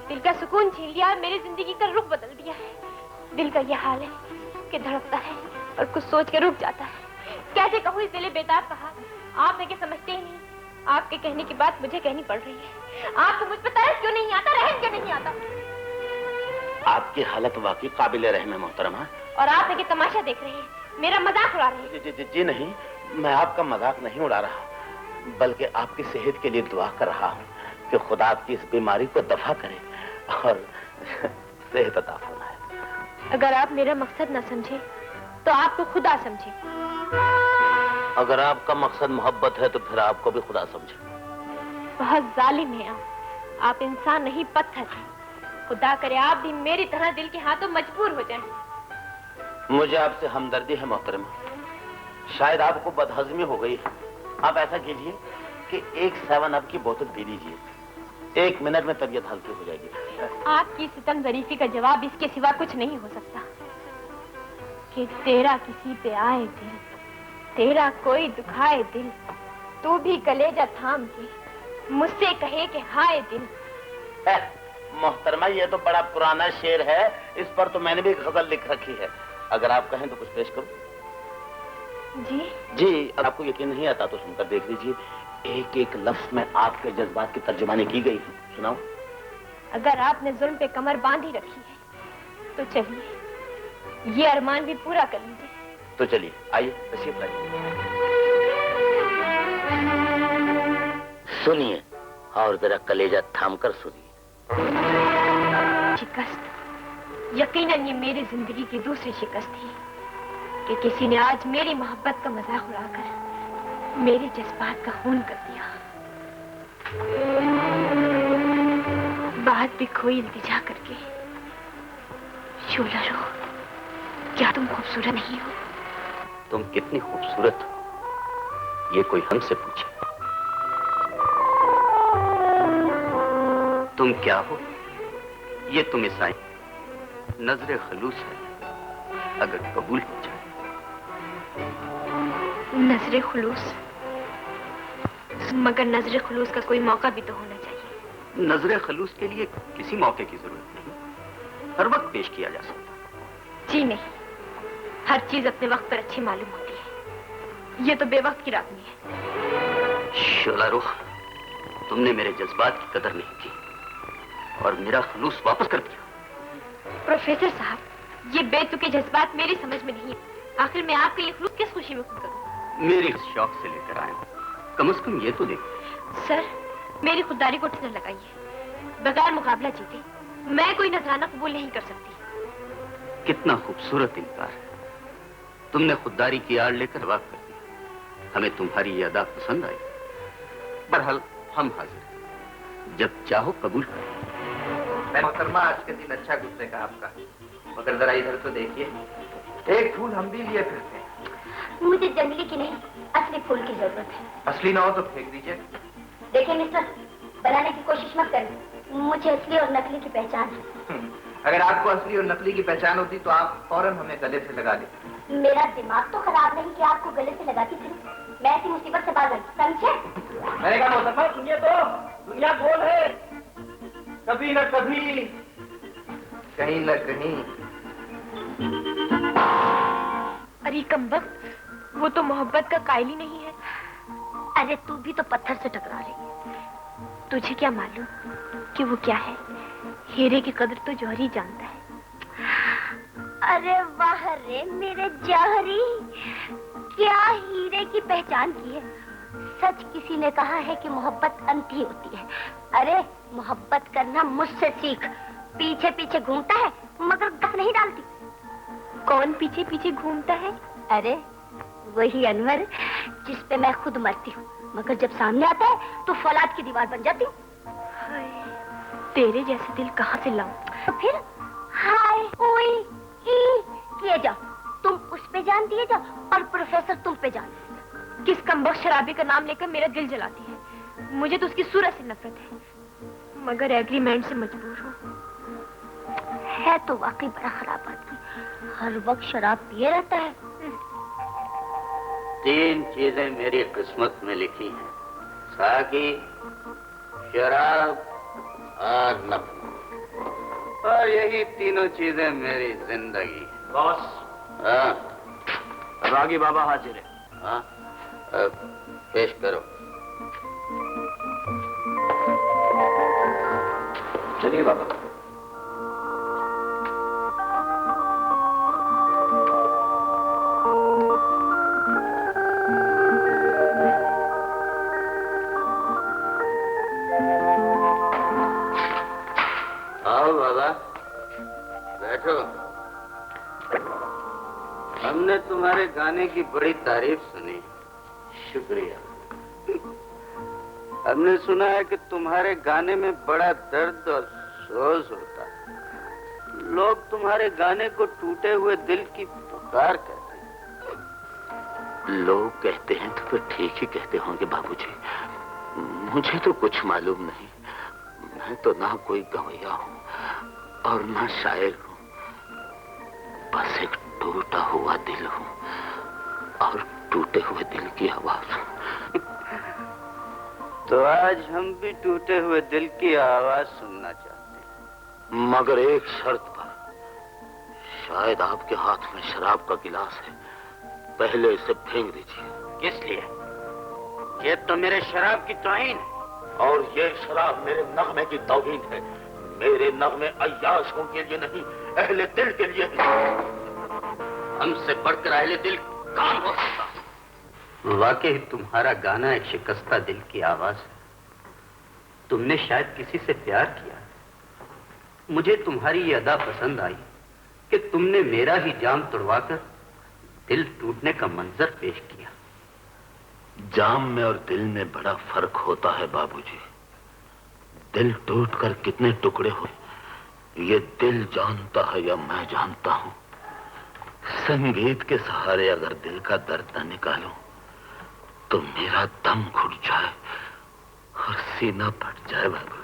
Speaker 6: दिल का सुकून छीन लिया है, मेरी जिंदगी का रुख बदल दिया है। दिल का यह हाल है कि धड़कता है और कुछ सोच के रुक जाता है। कैसे कहूँ इस दिले बेताब का हाल? आप है कि समझते ही नहीं। आपके कहने की बात मुझे कहनी पड़ रही है। आपको मुझ पर तरस क्यों नहीं आता, रहम क्यों नहीं आता?
Speaker 1: आपकी हालत वाकई काबिल रहम है मोहतरमा।
Speaker 6: और आप है कि तमाशा देख रहे हैं, मेरा मजाक उड़ा रहे हैं।
Speaker 1: जी नहीं, मैं आपका मजाक नहीं उड़ा रहा, बल्कि आपकी सेहत के लिए दुआ कर रहा हूँ कि खुदा आपकी इस बीमारी को दफा करे और सेहत अता फरमाए।
Speaker 6: अगर आप मेरा मकसद ना समझे तो आपको खुदा समझे।
Speaker 1: अगर आपका मकसद मोहब्बत है तो फिर आपको भी खुदा समझे।
Speaker 6: बहुत जालिम है आप इंसान नहीं पत्थर हैं। खुदा करे आप भी मेरी तरह दिल के हाथों मजबूर हो जाएं।
Speaker 1: मुझे आपसे हमदर्दी है मोहतरमा, शायद आपको बदहजमी हो गई है। आप ऐसा कीजिए कि एक 7 अप की बोतल पी लीजिए, 1 मिनट में तबीयत हल्की हो जाएगी।
Speaker 6: आपकी सितम ज़रीफी का जवाब इसके सिवा कुछ नहीं हो सकता कि तेरा किसी पे आए दिल, तेरा कोई दुखाए दिल, तू भी कलेजा थाम के मुझसे कहे कि हाय दिल।
Speaker 1: मोहतरमा ये तो बड़ा पुराना शेर है, इस पर तो मैंने भी गजल लिख रखी है। अगर आप कहें तो कुछ पेश करूं? जी, अगर आपको यकीन नहीं आता तो सुनकर देख लीजिए। एक एक लफ्ज में आपके जज्बात की तर्जुमानी की गई है। सुनाओ।
Speaker 6: अगर आपने जुल्म पे कमर बांधी रखी है तो चलिए ये अरमान भी पूरा कर लीजिए।
Speaker 1: तो चलिए आइए तशरीफ लाइए, सुनिए और जरा कलेजा थामकर सुनिए।
Speaker 6: शिकस्त, यकीनन ये मेरी जिंदगी की दूसरी शिकस्त थी कि किसी ने आज मेरी मोहब्बत का मजाक उड़ाकर मेरे जज्बात का खून कर दिया। बात भी खोई इल्तिजा करके, शोला रो, क्या तुम खूबसूरत नहीं हो?
Speaker 4: तुम कितनी खूबसूरत हो ये कोई हमसे पूछे। तुम क्या हो ये तुम ईसाई, नजरे खलूस है अगर कबूल हो जाए।
Speaker 6: नजरे खुलूस, मगर नजरे खुलूस का कोई मौका भी तो होना चाहिए।
Speaker 4: नजरे खलूस के लिए किसी मौके की जरूरत नहीं, हर वक्त पेश किया जा सकता।
Speaker 6: जी नहीं, हर चीज अपने वक्त पर अच्छी मालूम होती है, ये तो बेवक्त की रागनी है।
Speaker 4: शोला रुख, तुमने मेरे जज्बात की कदर नहीं की और मेरा खलूस वापस कर दिया।
Speaker 6: प्रोफेसर साहब, ये बेतुके जज्बात मेरी समझ में नहीं है। आखिर मैं आपके लिए खलूस किस खुशी में खून करूं?
Speaker 4: मेरे शौक से लेकर आए हो, कम से कम ये तो देखो।
Speaker 6: सर, मेरी खुददारी को ठिठुर लगाइए। बगैर मुकाबला जीते मैं कोई नजराना कबूल नहीं कर सकती।
Speaker 4: कितना खूबसूरत इनकार है। तुमने खुददारी की आड़ लेकर वाक कर दिया। हमें तुम्हारी ये अदा पसंद आई। बहरहाल हम हाजिर हैं, जब चाहो कबूल करो।
Speaker 5: मोहतरमा, आज के दिन अच्छा गुजरेगा आपका, मगर जरा इधर तो देखिए, एक फूल हम भी लिए फिरते हैं।
Speaker 6: मुझे जंगली की नहीं, असली फूल की जरूरत है।
Speaker 5: असली ना हो तो फेंक दीजिए।
Speaker 6: देखिए मिस्टर, बनाने की कोशिश मत करें, मुझे असली और नकली की पहचान है।
Speaker 5: अगर आपको असली और नकली की पहचान होती तो आप फौरन हमें गले से लगा लेते।
Speaker 6: मेरा दिमाग तो खराब नहीं कि आपको गले से लगाती थी। मैं ऐसी मुसीबत से बाज आई, समझे?
Speaker 3: मैंने कहा मोहतरमा सुनिए तो, दुनिया गोल है, कभी न कभी
Speaker 5: कहीं न कहीं।
Speaker 6: अरे कमबख्त, वो तो मोहब्बत का कायल ही नहीं है। अरे तू भी तो पत्थर से टकरा रही है। तुझे क्या मालूम कि वो क्या है? हीरे की कदर तो जौहरी जानता है। अरे वाह रे मेरे जौहरी, क्या हीरे की पहचान की है। सच किसी ने कहा है कि मोहब्बत अंधी होती है। अरे मोहब्बत करना मुझसे सीख। पीछे पीछे घूमता है मगर गस नहीं डालती। कौन पीछे पीछे घूमता है? अरे वही अनवर जिस पे मैं खुद मरती हूँ, मगर जब सामने आता है तो फौलाद की दीवार बन जाती हूँ। तेरे जैसे दिल कहाँ से लाऊं? तो फिर हाय ओए ई किए जाओ, तुम उस पे जान दिए जाओ और प्रोफेसर तुम पे जान। किस कमबख्त शराबी का नाम लेकर मेरा दिल जलाती है। मुझे तो उसकी सूरत से नफरत है, मगर एग्रीमेंट से मजबूर हूँ। है तो वाकई बड़ा खराब आदमी, हर वक्त शराब पिए रहता है।
Speaker 7: 3 चीजें मेरी किस्मत में लिखी हैं, साकी, शराब और नफरत, और यही तीनों चीजें मेरी जिंदगी।
Speaker 3: बॉस,
Speaker 7: हाँ,
Speaker 3: रागी बाबा हाजिर है।
Speaker 7: हाँ, पेश करो।
Speaker 3: चलिए बाबा।
Speaker 7: आओ बाबा, बैठो। हमने तुम्हारे गाने की बड़ी तारीफ सुनी, शुक्रिया। हमने सुना है कि तुम्हारे गाने में बड़ा दर्द और सोज होता है। लोग तुम्हारे गाने को टूटे हुए दिल की पुकार कहते हैं।
Speaker 2: लोग कहते हैं तो फिर ठीक ही कहते होंगे बाबूजी। मुझे तो कुछ मालूम नहीं। मैं तो ना कोई गवैया हूँ और ना शायर हूँ, बस एक टूटा हुआ दिल हूँ और टूटे हुए दिल की आवाज हूँ।
Speaker 7: तो आज हम भी टूटे हुए दिल की आवाज सुनना चाहते हैं,
Speaker 2: मगर एक शर्त पर। शायद आपके हाथ में शराब का गिलास है, पहले इसे फेंक दीजिए।
Speaker 7: किस लिए? ये तो मेरे शराब की तौहीन है।
Speaker 2: और ये शराब मेरे नगमे की तौहीन है। मेरे नगमे अय्याशों के लिए नहीं, अहले दिल के लिए है।
Speaker 7: हमसे बढ़कर अहले दिल कौन हो सकता? वाकई तुम्हारा गाना एक शिकस्ता दिल की आवाज है। तुमने शायद किसी से प्यार किया। मुझे तुम्हारी ये अदा पसंद आई कि तुमने मेरा ही जाम तुड़वाकर दिल टूटने का मंजर पेश किया।
Speaker 2: जाम में और दिल में बड़ा फर्क होता है बाबूजी। दिल टूटकर कितने टुकड़े हुए ये दिल जानता है या मैं जानता हूं। संगीत के सहारे अगर दिल का दर्द न निकालूं तो मेरा दम घुट जाए और सीना फट जाए बाबू।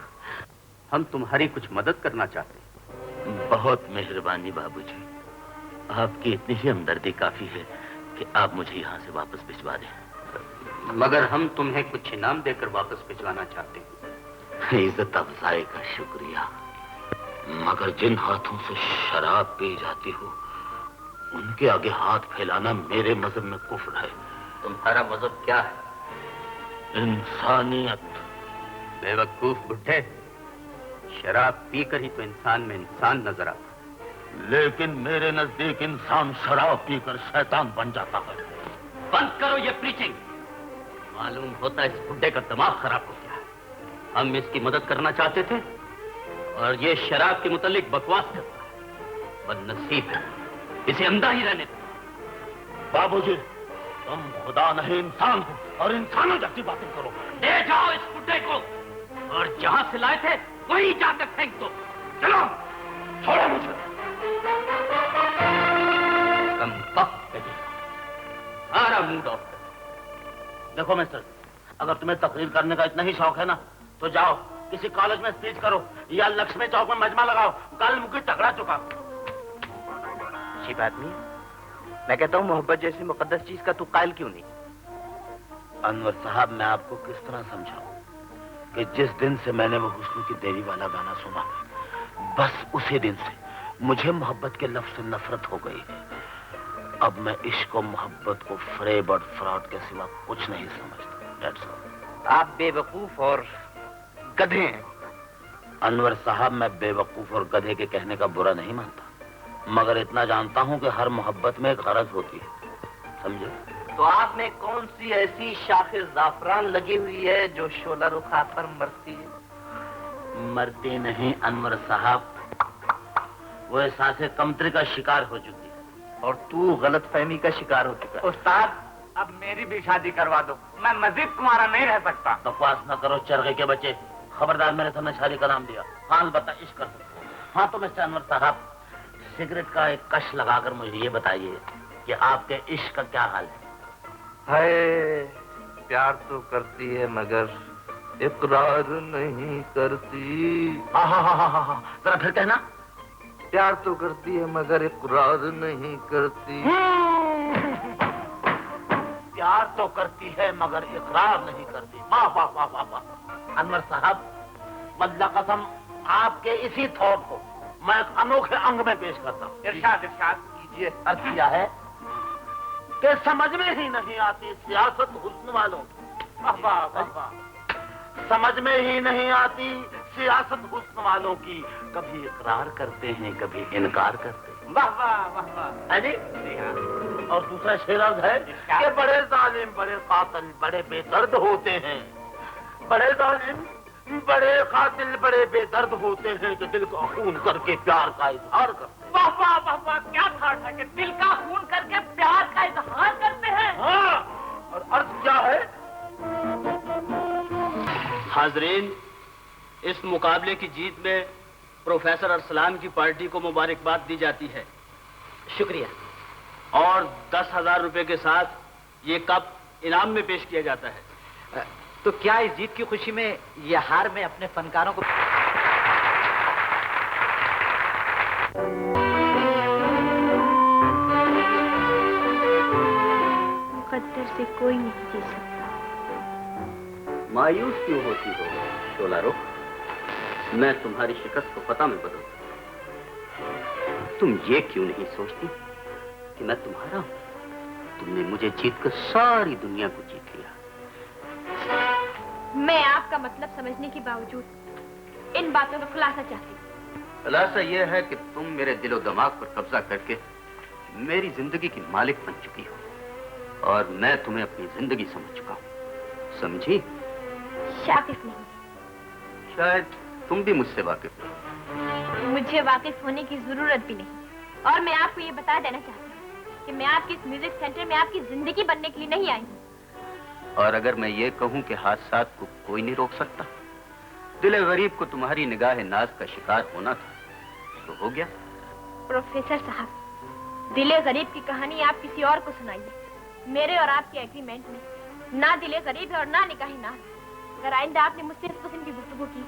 Speaker 7: हम तुम्हारी कुछ मदद करना चाहते हैं।
Speaker 2: बहुत मेहरबानी बाबूजी, आपकी इतनी ही हमदर्दी काफी है कि आप मुझे यहाँ से वापस भिजवा दें।
Speaker 7: मगर हम तुम्हें कुछ इनाम देकर वापस भिजवाना चाहते हैं।
Speaker 2: इज्जत अफजाई का शुक्रिया, मगर जिन हाथों से शराब पी जाती हो उनके आगे हाथ फैलाना मेरे मजहब में कुफ्र है।
Speaker 7: तुम्हारा मजहब क्या है?
Speaker 2: इंसानियत।
Speaker 7: बेवकूफ बुढ़े, शराब पीकर ही तो इंसान में इंसान नजर आता।
Speaker 2: लेकिन मेरे नजदीक इंसान शराब पीकर शैतान बन जाता है।
Speaker 7: बंद करो ये प्रीचिंग। मालूम होता है इस बुढ़े का दिमाग खराब हो गया। हम इसकी मदद करना चाहते थे और ये शराब के मुतालिक बकवास करता है। बदनसीब है, इसे अंधा ही रहने दो।
Speaker 2: बाबूजी, तुम खुदा नहीं इंसान हो और इंसानों जैसी बातें करो।
Speaker 7: ले जाओ इस बुढ़े को और जहां से लाए थे वहीं जाकर फेंक दो। चलो,
Speaker 2: छोड़ो मुझे।
Speaker 7: कम वक्त है, सारा मूड ऑफ।
Speaker 2: देखो मिस्टर, अगर तुम्हें तकरीर करने का इतना ही शौक है ना तो जाओ किसी कॉलेज में स्पीच करो या लक्ष्मी चौक में मजमा लगाओ। कल मुझे तगड़ा चुका।
Speaker 5: अच्छी बात नहीं, मैं कहता हूँ मोहब्बत जैसी मुकद्दस चीज का तू कायल क्यों नहीं?
Speaker 2: अनवर साहब, मैं आपको किस तरह समझाऊं कि जिस दिन से मैंने वो हुस्न की देवी वाला गाना सुना, बस उसी दिन से मुझे मोहब्बत के लफ्ज से नफरत हो गई है। अब मैं इश्क और मोहब्बत को फरेब और फ्रॉड के सिवा कुछ नहीं समझता। That's all।
Speaker 5: आप बेवकूफ और गधे हैं।
Speaker 2: अनवर साहब, मैं बेवकूफ और गधे के कहने का बुरा नहीं मानता, मगर इतना जानता हूं कि हर मोहब्बत में एक गरज होती है, समझे?
Speaker 5: तो आप में कौन सी ऐसी शाखे जाफरान लगी हुई है जो शोला रुखा पर मरती है?
Speaker 2: मरती नहीं अनवर साहब, वो एहसास कमतरी का शिकार हो चुकी है।
Speaker 5: और तू गलत फहमी का शिकार हो चुका है। उस्ताद,
Speaker 2: अब मेरी भी शादी करवा दो, मैं मजीद तुम्हारा नहीं रह सकता।
Speaker 1: बकवास न करो चरगे के बच्चे, खबरदार मेरे सामने शादी का नाम लिया। हाँ अलबत्ता इश्क कर सकते हो। हाँ तो मिस्टर अनवर साहब, सिगरेट का एक कश लगाकर मुझे ये बताइए कि आपके इश्क का क्या हाल है?
Speaker 8: हाय, प्यार तो करती है मगर इकरार नहीं करती।
Speaker 1: हाँ, जरा फिर कहना।
Speaker 8: प्यार तो करती है मगर इकरार नहीं करती।
Speaker 1: प्यार तो करती है मगर इकरार नहीं करती। वाह वाह वाह वाह वाह। अनवर साहब, बल्ला कसम आपके इसी थॉट को मैं एक अनोखे अंग में पेश करता हूँ।
Speaker 2: इरशाद इरशाद कीजिए।
Speaker 1: अर्थ किया है कि समझ में ही नहीं आती सियासत हुस्न वालों की।
Speaker 2: वाह वाह वाह वाह।
Speaker 1: समझ में ही नहीं आती सियासत हुस्न वालों की। कभी इकरार करते हैं, कभी इनकार करते हैं।
Speaker 2: वाह वाह वाह वाह।
Speaker 1: है जी? और दूसरा शेर अर्ज है कि बड़े जालिम, बड़े कातिल, बड़े बेदर्द होते हैं। बड़े जालिम, बड़े कातिल, बड़े बेदर्द होते हैं कि दिल का खून करके प्यार का इजहार करते हैं।
Speaker 2: वाह वाह वाह वाह, क्या ठाठ है कि दिल का खून करके प्यार का इजहार करते हैं।
Speaker 1: हाँ, और अर्ज क्या है?
Speaker 9: हाजरीन, इस मुकाबले की जीत में प्रोफेसर अरसलान की पार्टी को मुबारकबाद दी जाती है।
Speaker 5: शुक्रिया।
Speaker 9: और 10,000 रुपए के साथ ये कप इनाम में पेश किया जाता है।
Speaker 5: तो क्या इस जीत की खुशी में ये हार में अपने फनकारों को
Speaker 6: मुकद्दर से कोई नहीं जी सकता।
Speaker 7: मायूस क्यों होती हो शोला रुख? मैं तुम्हारी शिकस्त को पता में बदल। तुम ये क्यों नहीं सोचती कि मैं तुम्हारा हूं? तुमने मुझे जीतकर सारी दुनिया को जीत लिया।
Speaker 6: मैं आपका मतलब समझने के बावजूद इन बातों का खुलासा चाहती हूँ।
Speaker 7: खुलासा यह है कि तुम मेरे दिलो दिमाग पर कब्जा करके मेरी जिंदगी की मालिक बन चुकी हो और मैं तुम्हें अपनी जिंदगी समझ चुका हूँ। समझी?
Speaker 6: शाकिफ नहीं।
Speaker 7: शायद तुम भी मुझसे वाकिफ हो।
Speaker 6: मुझे वाकिफ होने की जरूरत भी नहीं। और मैं आपको ये बता देना चाहती हूँ कि मैं आपके इस म्यूजिक सेंटर में आपकी जिंदगी बनने के लिए नहीं आई हूँ।
Speaker 7: और अगर मैं ये कहूं कि हादसात को कोई नहीं रोक सकता, दिल गरीब को तुम्हारी निगाह नाज का शिकार होना था तो हो गया।
Speaker 6: प्रोफेसर साहब, दिले गरीब की कहानी आप किसी और को सुनाइए। मेरे और आपके एग्रीमेंट में ना दिले गरीब है और ना निगाह नाज। अगर आइंदा आपने मुझसे इस किस्म की गुफ्तगू की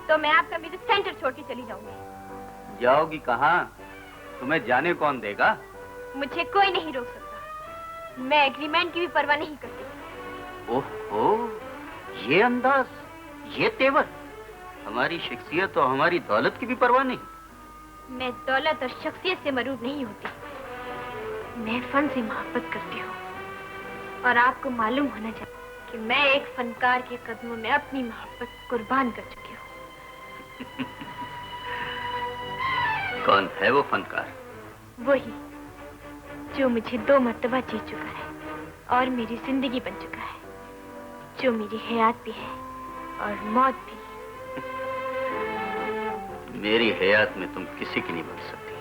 Speaker 6: तो मैं आपका म्यूजिक सेंटर छोड़ के चली जाऊंगी।
Speaker 7: जाओगी कहाँ? तुम्हें जाने कौन देगा?
Speaker 6: मुझे कोई नहीं रोक सकता। मैं एग्रीमेंट की भी परवाह नहीं करती।
Speaker 7: ओहो, ये अंदाज, ये तेवर, हमारी शख्सियत और हमारी दौलत की भी परवाह नहीं।
Speaker 6: मैं दौलत और शख्सियत से मरूर नहीं होती। मैं फन से मोहब्बत करती हूँ और आपको मालूम होना चाहिए कि मैं एक फनकार के कदमों में अपनी मोहब्बत कुर्बान कर चुकी हूँ।
Speaker 7: कौन है वो फनकार?
Speaker 6: वही जो मुझे 2 मर्तबा जीत चुका है और मेरी जिंदगी बन चुका है, जो मेरी हयात भी है और मौत भी।
Speaker 7: मेरी हयात में तुम किसी की नहीं बन सकती।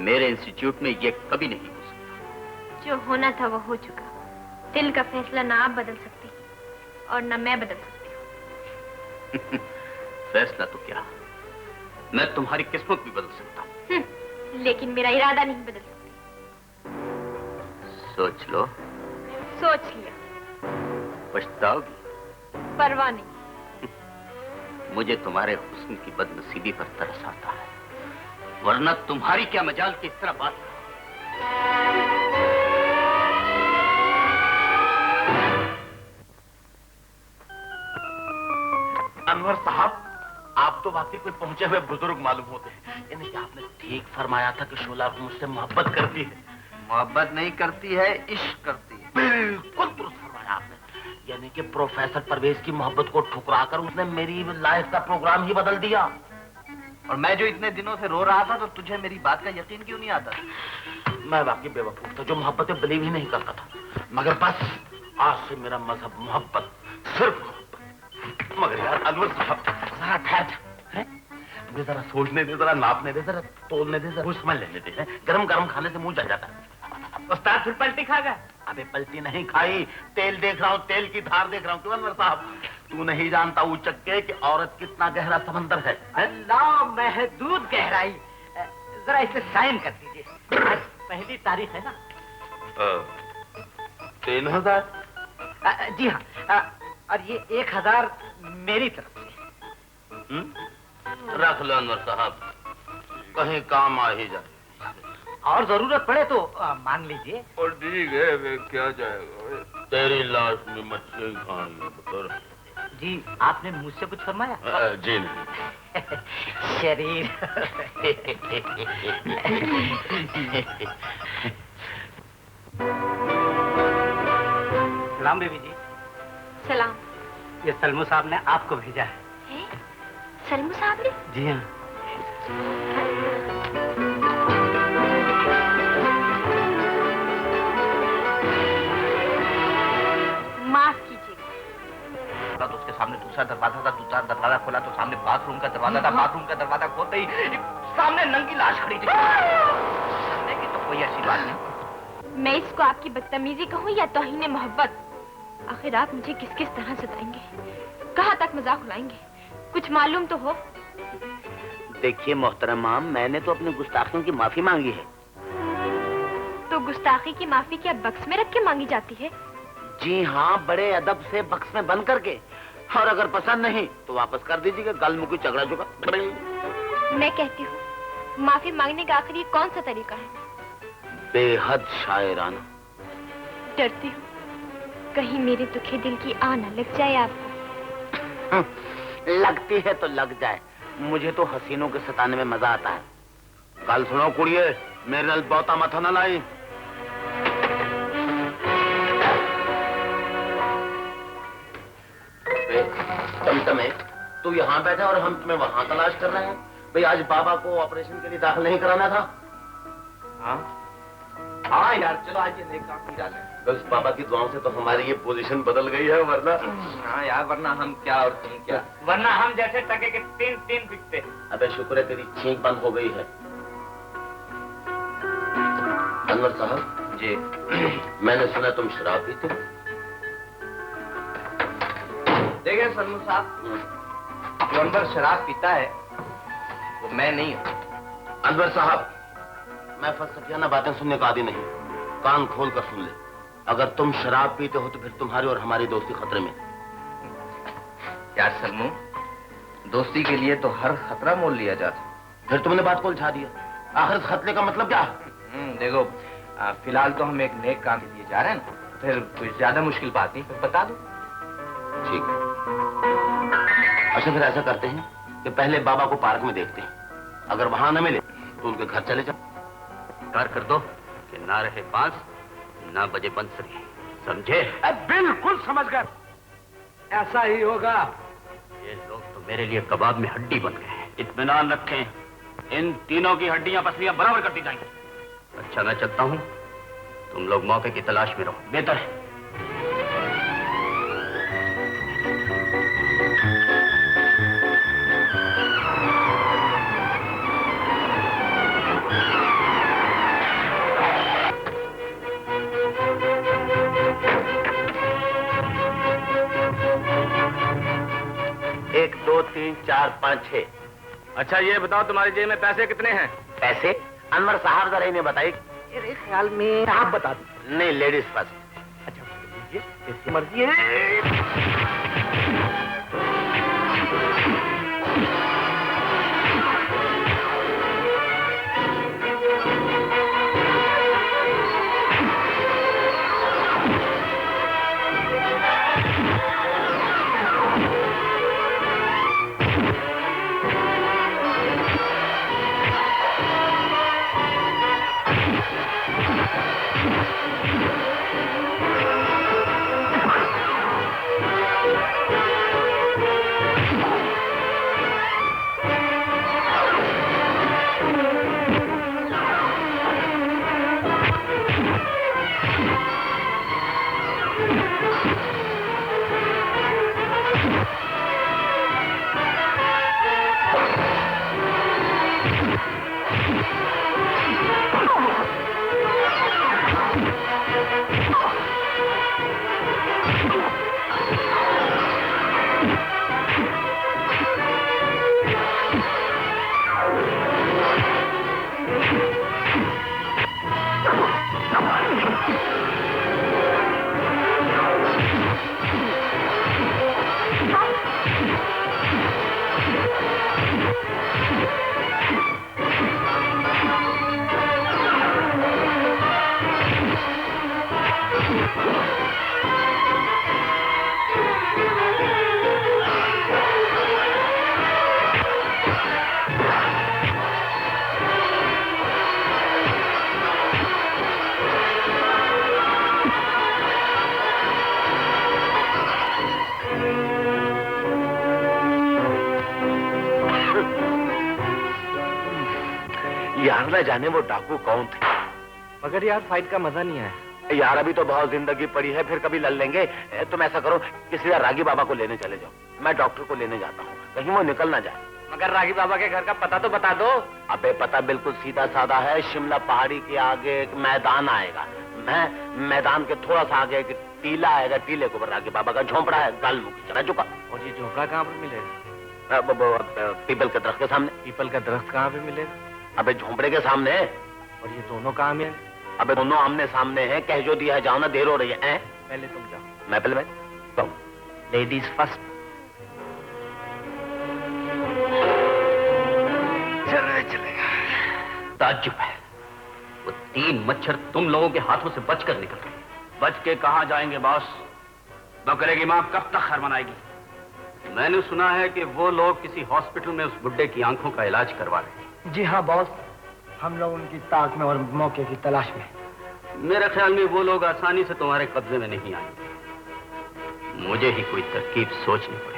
Speaker 7: मेरे इंस्टीट्यूट में ये कभी नहीं हो सकता।
Speaker 6: जो होना था वो हो चुका। दिल का फैसला ना आप बदल सकती और ना मैं बदल सकती।
Speaker 7: फैसला तो क्या, मैं तुम्हारी किस्मत भी बदल सकता हूँ।
Speaker 6: लेकिन मेरा इरादा नहीं बदल सकती।
Speaker 7: सोच लो।
Speaker 6: सोच लिया।
Speaker 7: पछताओगी?
Speaker 6: परवाह नहीं।
Speaker 7: मुझे तुम्हारे हुस्न की बदनसीबी पर तरस आता है, वरना तुम्हारी क्या मजाल की इस तरह बात।
Speaker 1: अनवर साहब, आप तो वाकई कोई पहुंचे हुए बुजुर्ग मालूम होते हैं। यानी कि आपने ठीक फरमाया था कि शोला मुझसे मोहब्बत करती है।
Speaker 8: मोहब्बत नहीं करती है, इश्क करती है।
Speaker 1: बिल्कुल दुरुस्त फरमाया आपने। यानी कि प्रोफेसर परवेज की मोहब्बत को ठुकराकर उसने मेरी लाइफ का प्रोग्राम ही बदल दिया।
Speaker 8: और मैं जो इतने दिनों से रो रहा था तो तुझे मेरी बात का यकीन क्यों नहीं आता?
Speaker 1: मैं वाकई बेवकूफ था जो मोहब्बत में बिलीव ही नहीं करता था। मगर बस आज से मेरा मजहब मोहब्बत, सिर्फ मोहब्बत। मगर यार अनवर साहब, जरा ठहर जा, मुझे जरा सोचने दे, जरा नापने दे, जरा तोलने दे, जरा कुछ समझ लेने दे। गरम गरम खाने से मुंह जल जाता है।
Speaker 2: उस्ताद फिर पलटी खा गए? अबे पलटी नहीं खाई, तेल देख रहा हूँ, तेल की धार देख रहा हूँ। क्यों अनवर साहब, तू नहीं जानता उचक्के कि औरत कितना गहरा समंदर है।
Speaker 10: अल्लाह महदूद गहराई। जरा इसे साइन कर दीजिए, आज पहली तारीख है ना।
Speaker 2: 3000?
Speaker 10: जी हाँ, और ये 1000 मेरी तरफ से।
Speaker 1: रख लो अनवर साहब, कहीं काम आ ही जाए।
Speaker 10: और जरूरत पड़े तो मांग लीजिए।
Speaker 1: और ठीक है, वे क्या जाएगा, तेरी लाश में मच्छी खानी है पुत्र।
Speaker 10: जी आपने मुझसे कुछ फरमाया?
Speaker 1: जी नहीं।
Speaker 10: शरीर। सलाम बेबी जी।
Speaker 6: सलाम।
Speaker 10: ये सलमू साहब ने आपको भेजा है।
Speaker 6: सलमू साहब ने?
Speaker 10: जी हाँ।
Speaker 6: माफ कीजिएगा।
Speaker 8: तो उसके सामने दूसरा दरवाजा था, दूसरा दरवाजा खोला तो सामने बाथरूम का दरवाजा था, बाथरूम का दरवाजा खोलते ही सामने नंगी लाश खड़ी थी। डरने की तो कोई ऐसी बात नहीं।
Speaker 6: मैं इसको आपकी बदतमीजी कहूँ या तौहीन मोहब्बत? आखिर आप मुझे किस किस तरह सताएंगे, कहाँ तक मजाक उड़ाएंगे, कुछ मालूम तो हो।
Speaker 2: देखिए मोहतरमा, मैंने तो अपनी गुस्ताखियों की माफी मांगी है।
Speaker 6: तो गुस्ताखी की माफी क्या बक्स में रख के मांगी जाती है?
Speaker 2: जी हाँ, बड़े अदब से बक्स में बंद करके, और अगर पसंद नहीं तो वापस कर दीजिएगा। गल मुकी झगड़ा चुका।
Speaker 6: मैं कहती हूँ, माफी मांगने का आखिर ये कौन सा तरीका है?
Speaker 2: बेहद शायराना।
Speaker 6: डरती हूँ कहीं मेरे दुखे दिल की आग न लग जाए आपको।
Speaker 2: लगती है तो लग जाए, मुझे तो हसीनों के सताने में मजा आता है। कल सुनो कुड़िए, मेरे नाल बहुता मथा न लाई। टमटमे, तू यहाँ बैठा और हम तुम्हें वहाँ तलाश कर रहे हैं। भाई आज बाबा को ऑपरेशन के लिए दाखिल नहीं कराना था।
Speaker 3: हाँ हाँ यार, चलो आज ये नए काम की डालें।
Speaker 1: बस बाबा की दुआओं से तो हमारी ये पोजीशन बदल गई है, वरना
Speaker 3: हाँ यार, वरना हम क्या और तुम क्या।
Speaker 10: वरना हम जैसे टके के 3 बिकते।
Speaker 1: अबे शुक्र है तेरी छींक बंद हो गई है। अनवर साहब
Speaker 3: जी,
Speaker 1: मैंने सुना तुम शराब पीते हो।
Speaker 3: देखें सलमू साहब, जो अनवर शराब पीता है वो मैं नहीं हूँ।
Speaker 1: अनवर साहब, मैं फलसफियाना बातें सुनने का आदी नहीं, कान खोल कर सुन ले। अगर तुम शराब पीते हो तो फिर तुम्हारी और हमारी दोस्ती खतरे में।
Speaker 3: यार सलमू, दोस्ती के लिए तो हर खतरा मोल लिया जाता।
Speaker 1: फिर तुमने बात को उलझा दिया। आखिर खतरे का मतलब क्या है?
Speaker 3: देखो, फिलहाल तो हम एक नेक काम के लिए जा रहे हैं ना, फिर कुछ ज्यादा मुश्किल बात नहीं, फिर बता दो।
Speaker 1: ठीक है। अच्छा फिर ऐसा करते हैं कि पहले बाबा को पार्क में देखते हैं, अगर वहां न मिले तो उनके घर चले जाओ।
Speaker 7: कर कर दो कि ना रहे बांस ना बजे बंसरी, समझे?
Speaker 10: बिल्कुल समझ गए, ऐसा ही होगा।
Speaker 7: ये लोग तो मेरे लिए कबाब में हड्डी बन गए हैं।
Speaker 9: इत्मीनान रखें, इन तीनों की हड्डियां पसलियां बराबर कर दी जाएंगी।
Speaker 7: अच्छा मैं चलता हूँ, तुम लोग मौके की तलाश में रहो।
Speaker 9: बेहतर है।
Speaker 2: एक, दो, तीन, चार, पाँच, 6।
Speaker 9: अच्छा ये बताओ, तुम्हारी जेब में पैसे कितने हैं?
Speaker 2: पैसे? अनवर साहब जरा इन्हें बताइए।
Speaker 10: मेरे ख्याल में आप बता दो।
Speaker 2: नहीं, लेडीज फर्स्ट।
Speaker 10: अच्छा लीजिए, जैसी मर्जी है।
Speaker 2: और न जाने वो डाकू कौन थे।
Speaker 5: मगर यार फाइट का मजा नहीं आया।
Speaker 2: यार अभी तो बहुत जिंदगी पड़ी है, फिर कभी लड़ लेंगे। तुम ऐसा करो किसी रागी बाबा को लेने चले जाओ, मैं डॉक्टर को लेने जाता हूँ, कहीं वो निकल ना जाए।
Speaker 5: मगर रागी बाबा के घर का पता तो बता दो।
Speaker 2: अबे पता बिल्कुल सीधा साधा है, शिमला पहाड़ी के आगे एक मैदान आएगा, मैदान के थोड़ा सा आगे एक टीला आएगा, टीले के ऊपर रागी बाबा का झोंपड़ा है, गाल मुख चला चुका।
Speaker 5: और ये झोंपड़ा कहाँ पर मिलेगा?
Speaker 2: पीपल के दरख्त के सामने।
Speaker 5: पीपल का दरख्त कहाँ पे मिलेगा?
Speaker 2: अबे झोंपड़े के सामने।
Speaker 5: और ये दोनों कहाँ में?
Speaker 2: अबे दोनों आमने सामने हैं, कह जो दिया है, जाओ ना, देर हो रही है।
Speaker 5: पहले तुम जाओ।
Speaker 2: मैं पहले मैं
Speaker 5: लेडीज फर्स्ट।
Speaker 7: चलेगा। ताज्जुब है, वो 3 मच्छर तुम लोगों के हाथों से बचकर निकल गए।
Speaker 8: बच के कहाँ जाएंगे बॉस? बकरे की माँ कब तक खैर मनाएगी?
Speaker 7: मैंने सुना है कि वो लोग किसी हॉस्पिटल में उस बुड्ढे की आंखों का इलाज करवा रहे हैं।
Speaker 10: जी हाँ बॉस, हम लोग उनकी ताक में और मौके की तलाश में।
Speaker 7: मेरे ख्याल में वो लोग आसानी से तुम्हारे कब्जे में नहीं आएंगे। मुझे ही कोई तरकीब सोचनी पड़ेगी।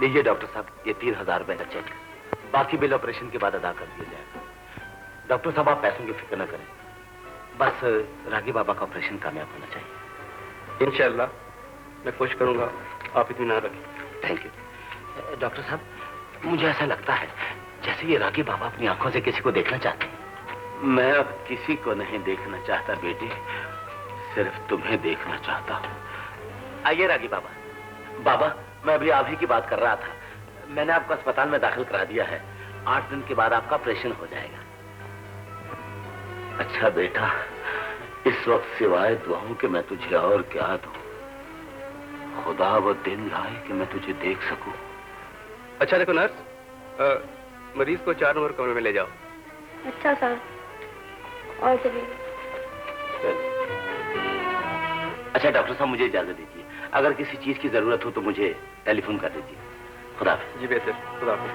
Speaker 2: लीजिए डॉक्टर साहब, ये 3000 रुपए का चेक, बाकी बिल ऑपरेशन के बाद अदा कर दिया जाएगा। डॉक्टर साहब आप पैसों की फिक्र न करें, बस रागी बाबा का ऑपरेशन कामयाब होना चाहिए।
Speaker 7: इंशाअल्लाह मैं कोशिश करूंगा, आप इत्मीनान रखें।
Speaker 2: Thank you. डॉक्टर साहब मुझे ऐसा लगता है जैसे ये रागी बाबा अपनी आंखों से किसी को देखना चाहते हैं। मैं अब किसी को नहीं देखना चाहता बेटी, सिर्फ तुम्हें देखना चाहता हूँ। आइए रागी बाबा। बाबा मैं अभी आप ही की बात कर रहा था, मैंने आपको अस्पताल में दाखिल करा दिया है, 8 दिन के बाद आपका ऑपरेशन हो जाएगा। अच्छा बेटा, इस वक्त सिवाय दुआओं के मैं तुझे और क्या दूं? खुदा वो दिन लाए कि मैं तुझे देख सकूं।
Speaker 11: अच्छा देखो नर्स, मरीज को 4 नंबर कमरे में ले जाओ।
Speaker 6: अच्छा सर, और चलिए।
Speaker 2: अच्छा डॉक्टर साहब मुझे इजाजत दीजिए, अगर किसी चीज की जरूरत हो तो मुझे टेलीफोन कर दीजिए। खुदा हाफिज।
Speaker 11: जी बेहतर, खुदा हाफिज।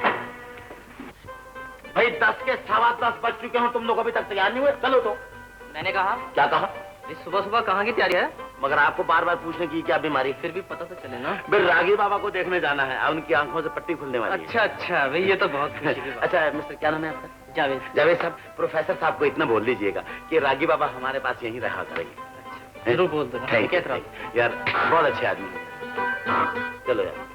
Speaker 2: भाई 10 के 10:15 बज चुके हैं, तुम लोग अभी तक तैयार नहीं हुए, चलो तो।
Speaker 5: मैंने कहा।
Speaker 2: क्या कहा?
Speaker 5: सुबह सुबह कहाँ की तैयारी है?
Speaker 2: मगर आपको बार बार पूछने की क्या बीमारी?
Speaker 5: फिर भी पता तो चले ना।
Speaker 2: फिर रागी बाबा को देखने जाना है, उनकी आंखों से पट्टी खुलने वाली है।
Speaker 5: अच्छा अच्छा भाई, ये तो बहुत खुशी की बात।
Speaker 2: अच्छा मिस्टर क्या नाम है आपका?
Speaker 5: जावेद।
Speaker 2: जावेद साहब, प्रोफेसर साहब को इतना बोल दीजिएगा कि रागी बाबा हमारे पास यहीं रहा करेंगे।
Speaker 5: जरूर बोल दो।
Speaker 2: थैंक यू यार, बहुत अच्छे आदमी। चलो यार।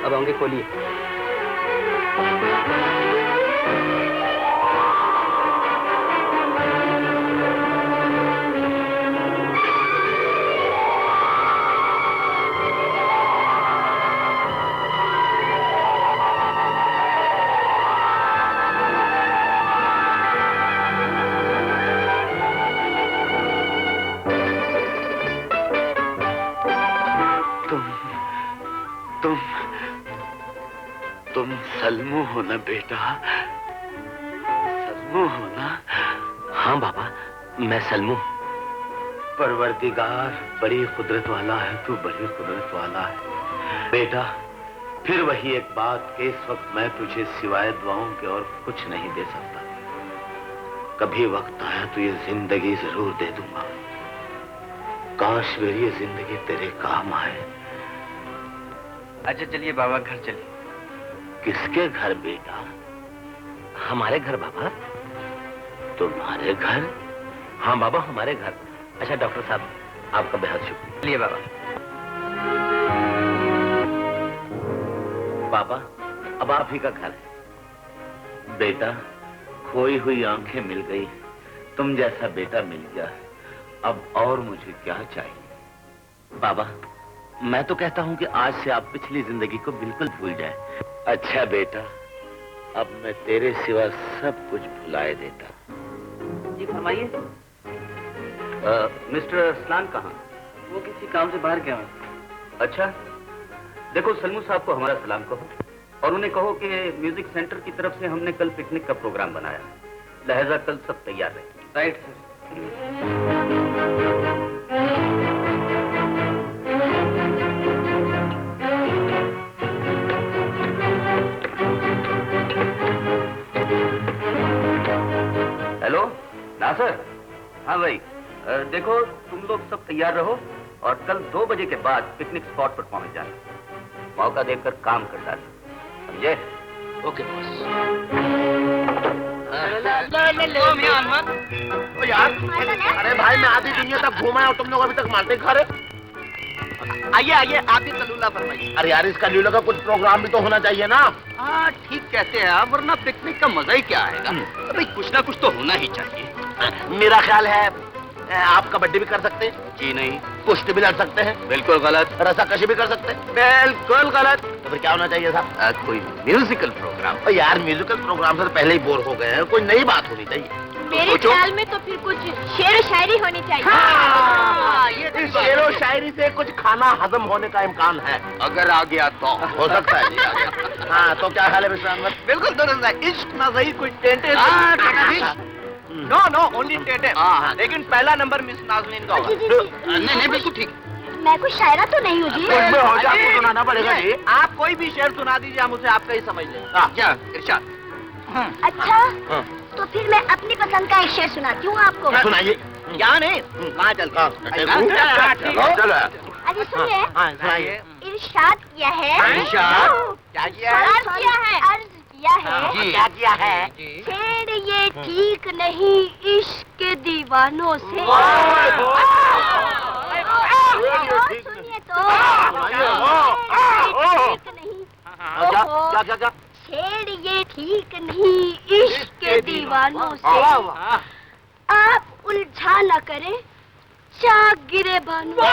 Speaker 11: अब आंखें खोलिए।
Speaker 2: तुम सलमू हो ना बेटा? सलमू हो ना? हाँ बाबा, मैं सलमू। परवरदिगार बड़ी कुदरत वाला है, तू बड़ी कुदरत वाला है बेटा। फिर वही एक बात कि इस वक्त मैं तुझे सिवाय दुआओं के और कुछ नहीं दे सकता। कभी वक्त आया तो ये जिंदगी जरूर दे दूंगा। काश मेरी ये जिंदगी तेरे काम आए।
Speaker 5: अच्छा चलिए बाबा, घर चलिए।
Speaker 2: किसके घर बेटा? हमारे घर बाबा। तुम्हारे घर? हाँ बाबा, हमारे घर। अच्छा डॉक्टर साहब, आपका बेहद शुक्रिया।
Speaker 5: चलिए बाबा।
Speaker 2: बाबा अब आप ही का घर है। बेटा खोई हुई आंखें मिल गई, तुम जैसा बेटा मिल गया, अब और मुझे क्या चाहिए? बाबा मैं तो कहता हूं कि आज से आप पिछली जिंदगी को बिल्कुल भूल जाए। अच्छा बेटा, अब मैं तेरे सिवा सब कुछ भुलाए देता।
Speaker 5: जी फरमाइए।
Speaker 4: मिस्टर सलाम कहाँ?
Speaker 5: वो किसी काम से बाहर गए हैं।
Speaker 4: अच्छा, देखो सलमू साहब को हमारा सलाम कहो और उन्हें कहो कि म्यूजिक सेंटर की तरफ से हमने कल पिकनिक का प्रोग्राम बनाया, लिहाजा कल सब तैयार रहे।
Speaker 5: Right sir.
Speaker 4: हेलो नासर। हाँ भाई, देखो तुम लोग सब तैयार रहो और कल 2 बजे के बाद पिकनिक स्पॉट पर पहुंच जाना। मौका देखकर काम कर डालना, समझे?
Speaker 8: Okay boss.
Speaker 1: यार, अरे भाई मैं आधी दुनिया तक घूमा और तुम लोग अभी तक मारते खा रहे।
Speaker 8: आइए आइए, आप भी कलूला फरमाइए।
Speaker 1: अरे यार, इसका लीला का कुछ प्रोग्राम भी तो होना चाहिए ना।
Speaker 8: हाँ ठीक कहते हैं आप, वरना पिकनिक का मजा ही क्या आएगा। भाई कुछ ना कुछ तो होना ही चाहिए।
Speaker 1: मेरा ख्याल है आप कबड्डी भी कर सकते हैं।
Speaker 8: जी नहीं।
Speaker 1: कुश्ती भी लड़ सकते हैं।
Speaker 8: बिल्कुल गलत।
Speaker 1: रस्साकशी भी कर सकते हैं।
Speaker 8: बिल्कुल गलत।
Speaker 1: तो फिर क्या होना चाहिए साहब?
Speaker 8: कोई म्यूजिकल प्रोग्राम।
Speaker 1: यार म्यूजिकल प्रोग्राम से पहले ही बोर हो गए हैं, कोई नई बात होनी चाहिए।
Speaker 6: मेरे ख्याल में तो फिर कुछ शेर व शायरी होनी चाहिए।
Speaker 1: ये शेर व शायरी से कुछ खाना हजम होने का इम्कान है।
Speaker 8: अगर आ गया तो
Speaker 1: हो सकता है जी, आ गया। हाँ तो क्या हाल है मिस्टर अहमद?
Speaker 8: बिल्कुल दुरुस्त है। इश्क ना सही कोई टेंटे। नो नो ओनली टेंटे। लेकिन पहला नंबर मिस नाज़नीन का होगा। नहीं नहीं बिल्कुल ठीक।
Speaker 6: मैं कुछ शायरा तो नहीं हूँ जी।
Speaker 1: कुछ भी हो जाए आपको सुनाना पड़ेगा जी।
Speaker 8: आप कोई भी शेर सुना दीजिए, हम उसे आपका ही समझ लें। क्या इरशाद?
Speaker 6: अच्छा, तो फिर मैं अपनी पसंद का एक शेर सुनाती हूँ आपको।
Speaker 1: सुनाइए।
Speaker 8: क्या नहीं? कहाँ चल
Speaker 1: चलो
Speaker 6: अरे सुनिए,
Speaker 1: सुनाइए।
Speaker 6: इरशाद किया है।
Speaker 8: इरशाद क्या किया है?
Speaker 6: अर्ज किया है। अर्ज किया है।
Speaker 8: जी क्या किया है?
Speaker 6: छेड़ ये ठीक नहीं इश्क के दीवानों से। सुनिए तो, ठीक नहीं।
Speaker 1: क्या?
Speaker 6: छेड़ ये ठीक नहीं इश्क के दीवानों से। आप उलझा न करें चाक गिरे बानों।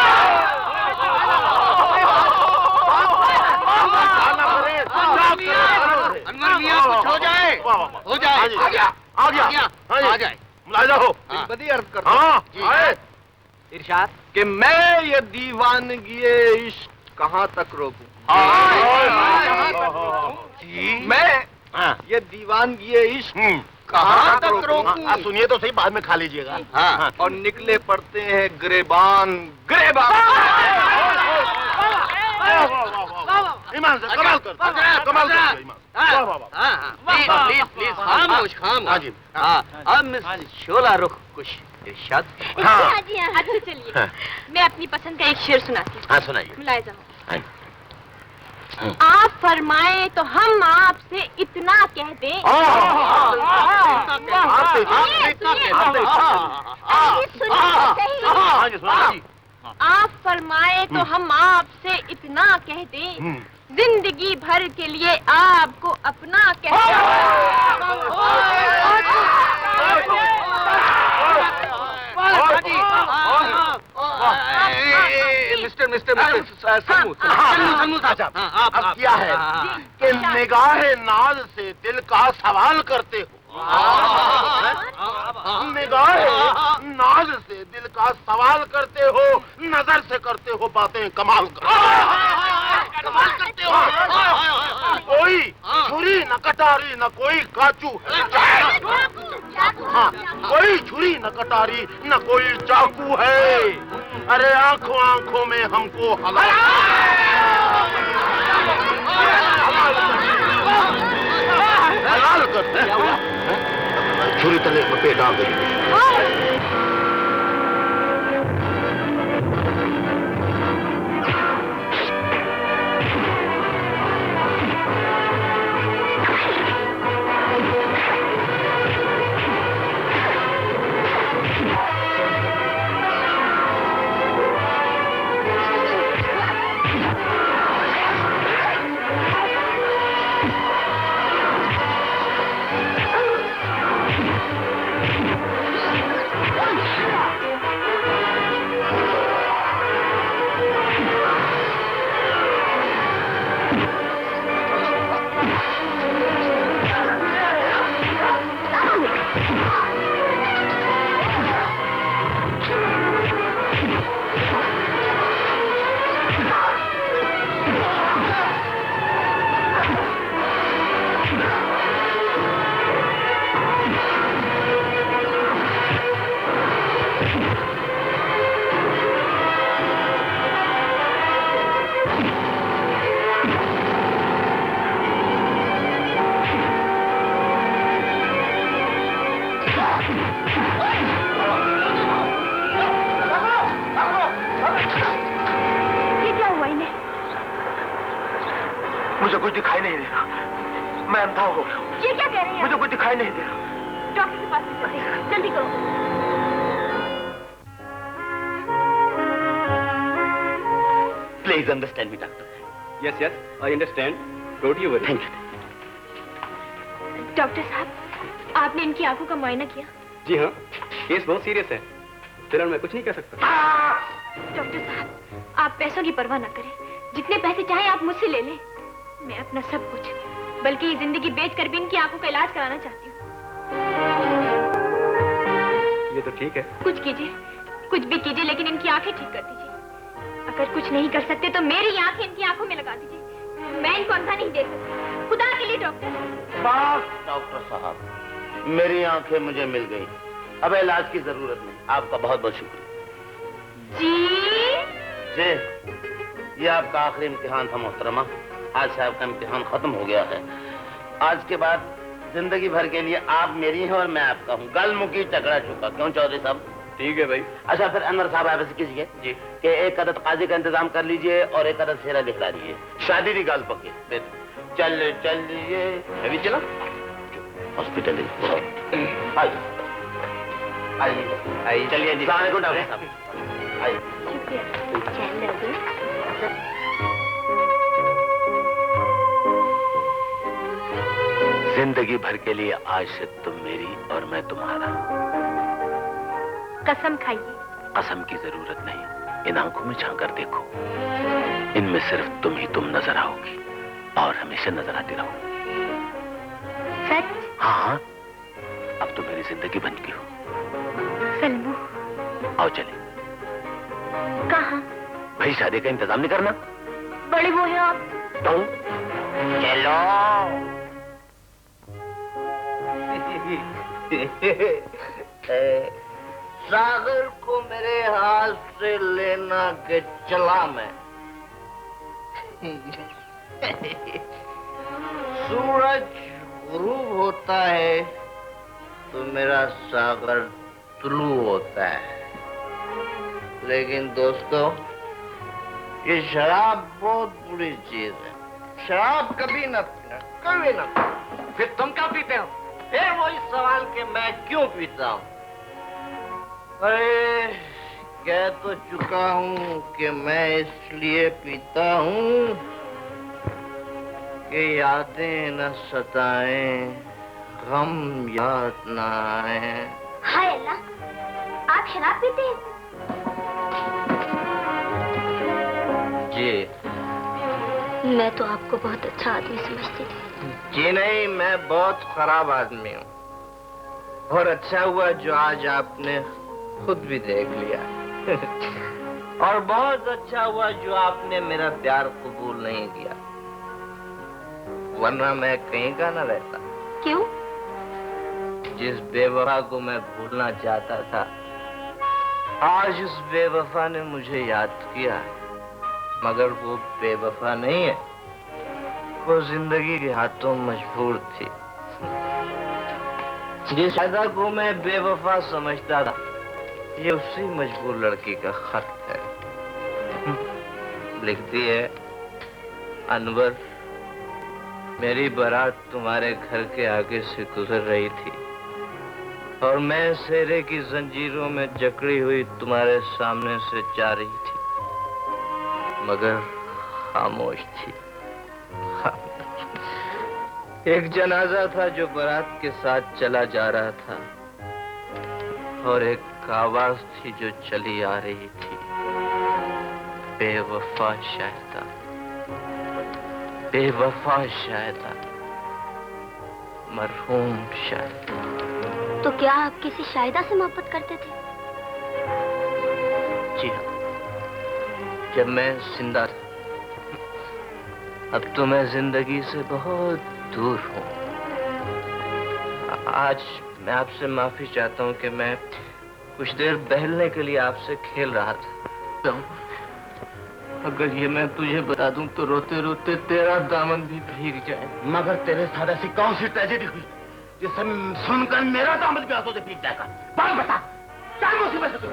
Speaker 8: अनवर मियां कुछ हो जाए। हो जाए।
Speaker 1: आ जाए। मुलाहिजा हो।
Speaker 3: बदी अर्ज कर।
Speaker 1: हाँ
Speaker 3: इरशाद कि मैं ये दीवानगी इश्क कहाँ तक रोकूं? मैं ये दीवानगी इश्क कहाँ तक रोकूं?
Speaker 1: आप सुनिए तो सही, बाद में खा लीजिएगा।
Speaker 3: हाँ। और निकले पड़ते हैं गिरेबान।
Speaker 1: ईमान से कमाल कर।
Speaker 8: प्लीज खामोश।
Speaker 4: अब मिस शोला रुख कुछ इरशाद।
Speaker 6: हाँ जी हाँ। अच्छा चलिए, मैं अपनी पसंद का एक शेर सुनाती हूँ।
Speaker 1: हाँ सुनाइए।
Speaker 6: मुलाहिजा हो। आप फरमाएं तो हम आपसे इतना कह दें। आप फरमाएं तो हम आपसे इतना कह दें, जिंदगी भर के लिए आपको अपना कह दें।
Speaker 3: मिस्टर
Speaker 1: अब क्या है कि निगाहे नाज से दिल का सवाल करते हो। निगाहे नाज से दिल का सवाल करते हो, नजर से करते हो बातें कमाल करते हो। कोई छुरी न कटारी न कोई काचू है। हाँ, कोई छुरी न कटारी न कोई चाकू है। अरे आंखों आंखों में हमको हलाल करते हैं। छुरी तले में पेट आ गई।
Speaker 2: मुझे कुछ दिखाई नहीं दे रहा, मैं अंधा हो गया हूँ।
Speaker 6: ये क्या कह रहे हैं?
Speaker 2: मुझे कुछ दिखाई नहीं दे रहा।
Speaker 6: डॉक्टर के पास चलते हैं, जल्दी करो।
Speaker 1: Please understand me doctor.
Speaker 11: Yes yes, I understand, don't you worry.
Speaker 1: Thank you.
Speaker 6: Doctor साहब, आपने इनकी आंखों का मुआयना किया?
Speaker 11: जी हाँ, केस बहुत सीरियस है, फिलहाल मैं कुछ नहीं कर सकता।
Speaker 6: डॉक्टर साहब, आप पैसों की परवाह न करें, जितने पैसे चाहें आप मुझसे ले लें। मैं अपना सब कुछ, बल्कि ये जिंदगी बेचकर भी इनकी आंखों का इलाज कराना चाहती हूँ।
Speaker 11: ये तो ठीक है।
Speaker 6: कुछ कीजिए, कुछ भी कीजिए, लेकिन इनकी आंखें ठीक कर दीजिए। अगर कुछ नहीं कर सकते तो मेरी आंखें इनकी आंखों में लगा दीजिए। मैं इनको अंधा नहीं देख सकती। खुदा के लिए डॉक्टर।
Speaker 1: बस डॉक्टर साहब, मेरी आंखें मुझे मिल गई, अब इलाज की जरूरत नहीं। आपका बहुत बहुत शुक्रिया।
Speaker 6: जी
Speaker 1: जी, ये आपका आखिरी इम्तिहान था मोहतरमा। आज से आपका इम्तिहान खत्म हो गया है। आज के बाद जिंदगी भर के लिए आप मेरी हैं और मैं आपका हूँ। गल मुकी चकरा चुका। क्यों चौधरी साहब?
Speaker 11: ठीक है भाई।
Speaker 1: अच्छा फिर अनवर साहब आप ऐसे कीजिए
Speaker 11: जी
Speaker 1: कि एक अदद काजी का इंतजाम कर लीजिए और एक अदद सेरा लिखला दीजिए। शादी की गाल पक्की। चल चलिए
Speaker 11: अभी चला
Speaker 1: हॉस्पिटल। आइए आइए, चलिए जी। अस्सलाम वालेकुम डॉक्टर साहब। आइए।
Speaker 2: जिंदगी भर के लिए आज से तुम मेरी और मैं तुम्हारा।
Speaker 6: कसम खाइए।
Speaker 2: कसम की जरूरत नहीं, इन आंखों में झांक कर देखो, इनमें सिर्फ तुम ही तुम नजर आओगी और हमेशा नजर आती रहोगी।
Speaker 6: सच?
Speaker 2: हाँ, अब तो मेरी जिंदगी बन गई हो।
Speaker 6: सलमू,
Speaker 2: आओ चले।
Speaker 6: कहाँ?
Speaker 2: भाई शादी का इंतजाम नहीं करना?
Speaker 6: बड़े वो हैं आप।
Speaker 2: तो चलो।
Speaker 1: सागर को मेरे हाथ से लेना के चला मैं। सूरज गुरूब होता है तो मेरा सागर तुलू होता है। लेकिन दोस्तों, ये शराब बहुत बुरी चीज है। शराब कभी न पीना, कभी न। फिर तुम क्या पीते हो? फिर वही सवाल कि मैं क्यों पीता हूँ। अरे कह तो चुका हूँ कि मैं इसलिए पीता हूँ कि यादें न सताएं, गम याद न आए।
Speaker 6: हाय अल्लाह, आप शराब पीते हैं?
Speaker 1: जी।
Speaker 6: मैं तो आपको बहुत अच्छा आदमी समझती थी।
Speaker 1: जी नहीं, मैं बहुत खराब आदमी हूँ। और अच्छा हुआ जो आज आपने खुद भी देख लिया। और बहुत अच्छा हुआ जो आपने मेरा प्यार कबूल नहीं किया, वरना मैं कहीं का न रहता।
Speaker 6: क्यों?
Speaker 1: जिस बेवफा को मैं भूलना चाहता था, आज उस बेवफा ने मुझे याद किया। मगर वो बेवफा नहीं है, वो जिंदगी के हाथों मजबूर थी। जिस शायदा को मैं बेवफा समझता था, ये उसी मजबूर लड़की का खत है। लिखती है, अनवर, मेरी बारात तुम्हारे घर के आगे से गुजर रही थी और मैं सेरे की जंजीरों में जकड़ी हुई तुम्हारे सामने से जा रही थी, मगर खामोश थी। एक जनाजा था जो बारात के साथ चला जा रहा था और एक आवाज थी जो चली आ रही थी, बेवफा शायदा, बेवफा शायदा, मरहूम शायदा।
Speaker 6: तो क्या आप किसी शायदा से मोहब्बत करते थे?
Speaker 1: जी हाँ, जब मैं जिंदा था। अब तो मैं जिंदगी से बहुत दूर हूँ। आज मैं आपसे माफी चाहता हूँ कि मैं कुछ देर बहलने के लिए आपसे खेल रहा था। अगर ये मैं तुझे बता दूं तो रोते रोते तेरा दामन भी भीग जाए। मगर तेरे साथ ऐसी कौन सी ट्रेजेडी हुई जिसे सुनकर मेरा दामन भी आंसू से भीग जाएगा? बात बता, क्या मुसीबत है?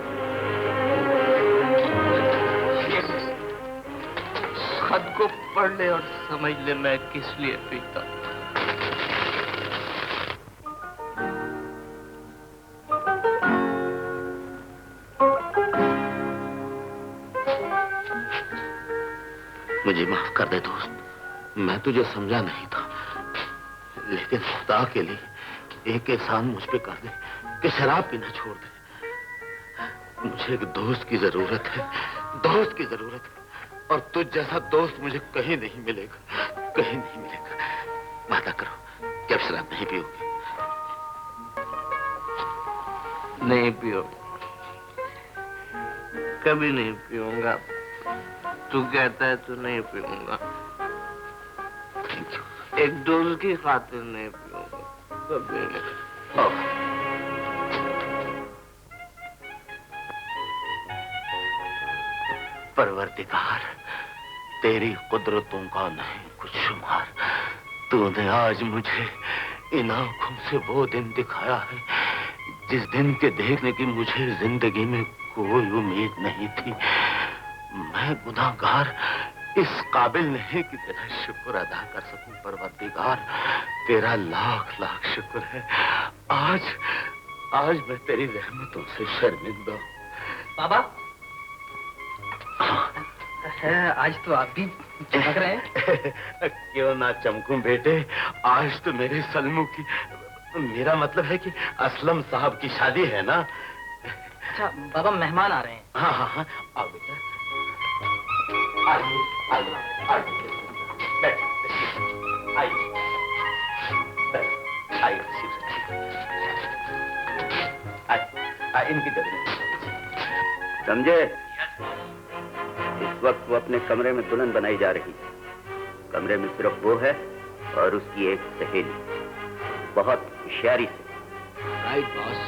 Speaker 9: खत को पढ़ ले और समझ ले मैं किस लिए पीता।
Speaker 1: मुझे माफ कर दे दोस्त, मैं तुझे समझा नहीं था, लेकिन खुदा के लिए एक एहसान मुझ पे कर दे कि शराब पीना छोड़ दे। मुझे एक दोस्त की जरूरत है, दोस्त की जरूरत है, और तुझ जैसा दोस्त मुझे कहीं नहीं मिलेगा, कहीं नहीं मिलेगा। वादा करो कि अब शराब नहीं पियोगे।
Speaker 9: नहीं पियो, कभी नहीं पीऊंगा। तू कहता है तो नहीं पीऊंगा। एक डोज की खातिर नहीं पीऊंगा, कभी नहीं।
Speaker 1: परवरदिगार, तेरी कुदरतों का नहीं कुछ शुमार। तूने आज मुझे इन आंखों से वो दिन दिखाया है जिस दिन के देखने की मुझे जिंदगी में कोई उम्मीद नहीं थी। मैं गुनाहगार इस काबिल नहीं कि तेरा शुक्र अदा कर सकूं। परवरदिगार, तेरा लाख लाख शुक्र है। आज मैं तेरी रहमतों से शर्मिंदा हूं।
Speaker 5: बाबा, आज तो आप भी चमक रहे हैं।
Speaker 1: क्यों ना चमकूं बेटे, आज तो मेरे सलमू की, मेरा मतलब है कि असलम साहब की शादी है ना।
Speaker 5: अच्छा बाबा, मेहमान आ रहे हैं।
Speaker 1: हाँ हाँ हाँ, आओ बेटा, आइए आइए आइए, बैठ आइए, आइए आइए, इनकी जगह
Speaker 7: समझे? इस वक्त वो अपने कमरे में दुल्हन बनाई जा रही है। कमरे में सिर्फ वो है और उसकी एक सहेली, बहुत होशियारी से।
Speaker 1: Right boss.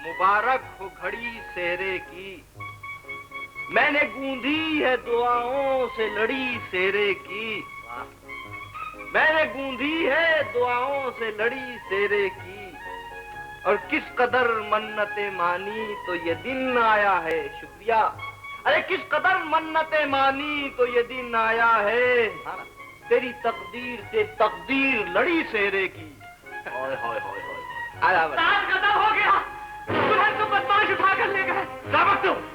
Speaker 3: मुबारक हो घड़ी सेरे की, मैंने गूंधी है दुआओं से लड़ी सेरे की। मैंने गूंधी है दुआओं से लड़ी सेरे की, और किस कदर मन्नतें मानी तो ये दिन आया है। शुक्रिया। अरे किस कदर मन्नतें मानी तो ये दिन आया है, तेरी तकदीर से तकदीर लड़ी सेरे की। हाय हाय हाय हाय।
Speaker 12: खत्म हो गया, दुल्हन को बदमाश उठा कर ले गए।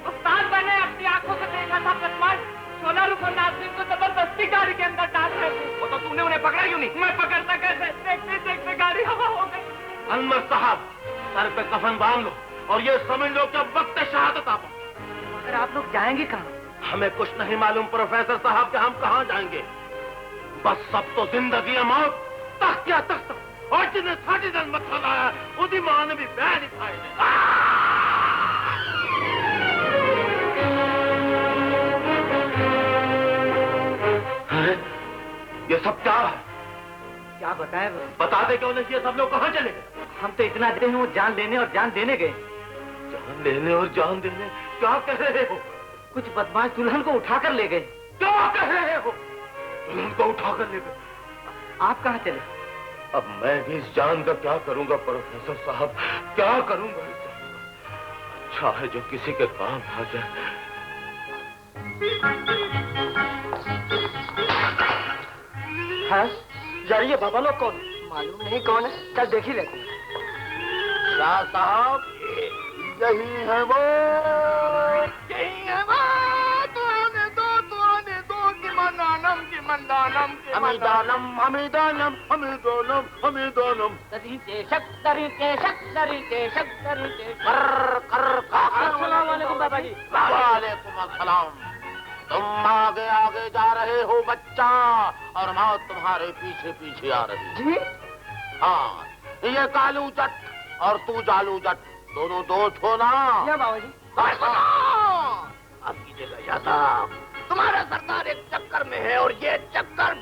Speaker 12: उस्ताद, मैंने अपनी आंखों से देखा था बदमाश सोना रुको नाज़रीन को जबरदस्ती गाड़ी के अंदर डाल रहे थे।
Speaker 3: वो तो तूने उन्हें पकड़ा क्यों नहीं?
Speaker 12: मैं पकड़ता कैसे? देखते देखते गाड़ी हवा हो गई।
Speaker 1: अनवर साहब, सर पे कफन बांध लो और ये समझ लो कि अब वक्त शहादत आ पहुंचा।
Speaker 10: मगर आप लोग जाएंगे कहाँ?
Speaker 1: हमें कुछ नहीं मालूम प्रोफेसर साहब कि हम कहाँ जाएंगे। बस सब तो जिंदगी है मौत, तख्त क्या तख्त, और जिन्हें 60 दिन मत लगाया उसकी मां ने भी बैन ही खाए। ये सब क्या है?
Speaker 10: क्या बताएं?
Speaker 1: बताते क्यों नहीं? ये सब लोग कहाँ चले गए?
Speaker 10: हम तो इतना देते हैं वो जान लेने और जान देने गए।
Speaker 1: जान लेने और जान देने क्या कह रहे हो?
Speaker 10: कुछ बदमाश दुल्हन को उठाकर ले गए।
Speaker 1: क्या कह रहे हो? दुल्हन को उठाकर ले गए?
Speaker 10: आप कहाँ चले?
Speaker 1: अब मैं भी इस जान का क्या करूंगा प्रोफेसर साहब, क्या करूंगा इस जान का? अच्छा है जो किसी के काम आ जाए।
Speaker 10: हाँ? यार ये बाबा लोग कौन? मालूम नहीं कौन है, चल देख ही लेते।
Speaker 1: शाह साहब, यही है वो, यही है वो। हमीदानम हमीदानम हमीदानम हमीदानम।
Speaker 12: अस्सलाम वालेकुम बाबा जी।
Speaker 1: वालेकुम अस्सलाम। तुम आगे आगे जा रहे हो बच्चा, और मौत तुम्हारे पीछे पीछे आ रही है।
Speaker 5: जी?
Speaker 1: हाँ, ये कालू जट और तू जालू जट, दोनों दोस्त हो ना?
Speaker 5: या बाबा जी।
Speaker 1: अब कीजिएगा यादा, तुम्हारा सरदार एक चक्कर में है, और ये चक्कर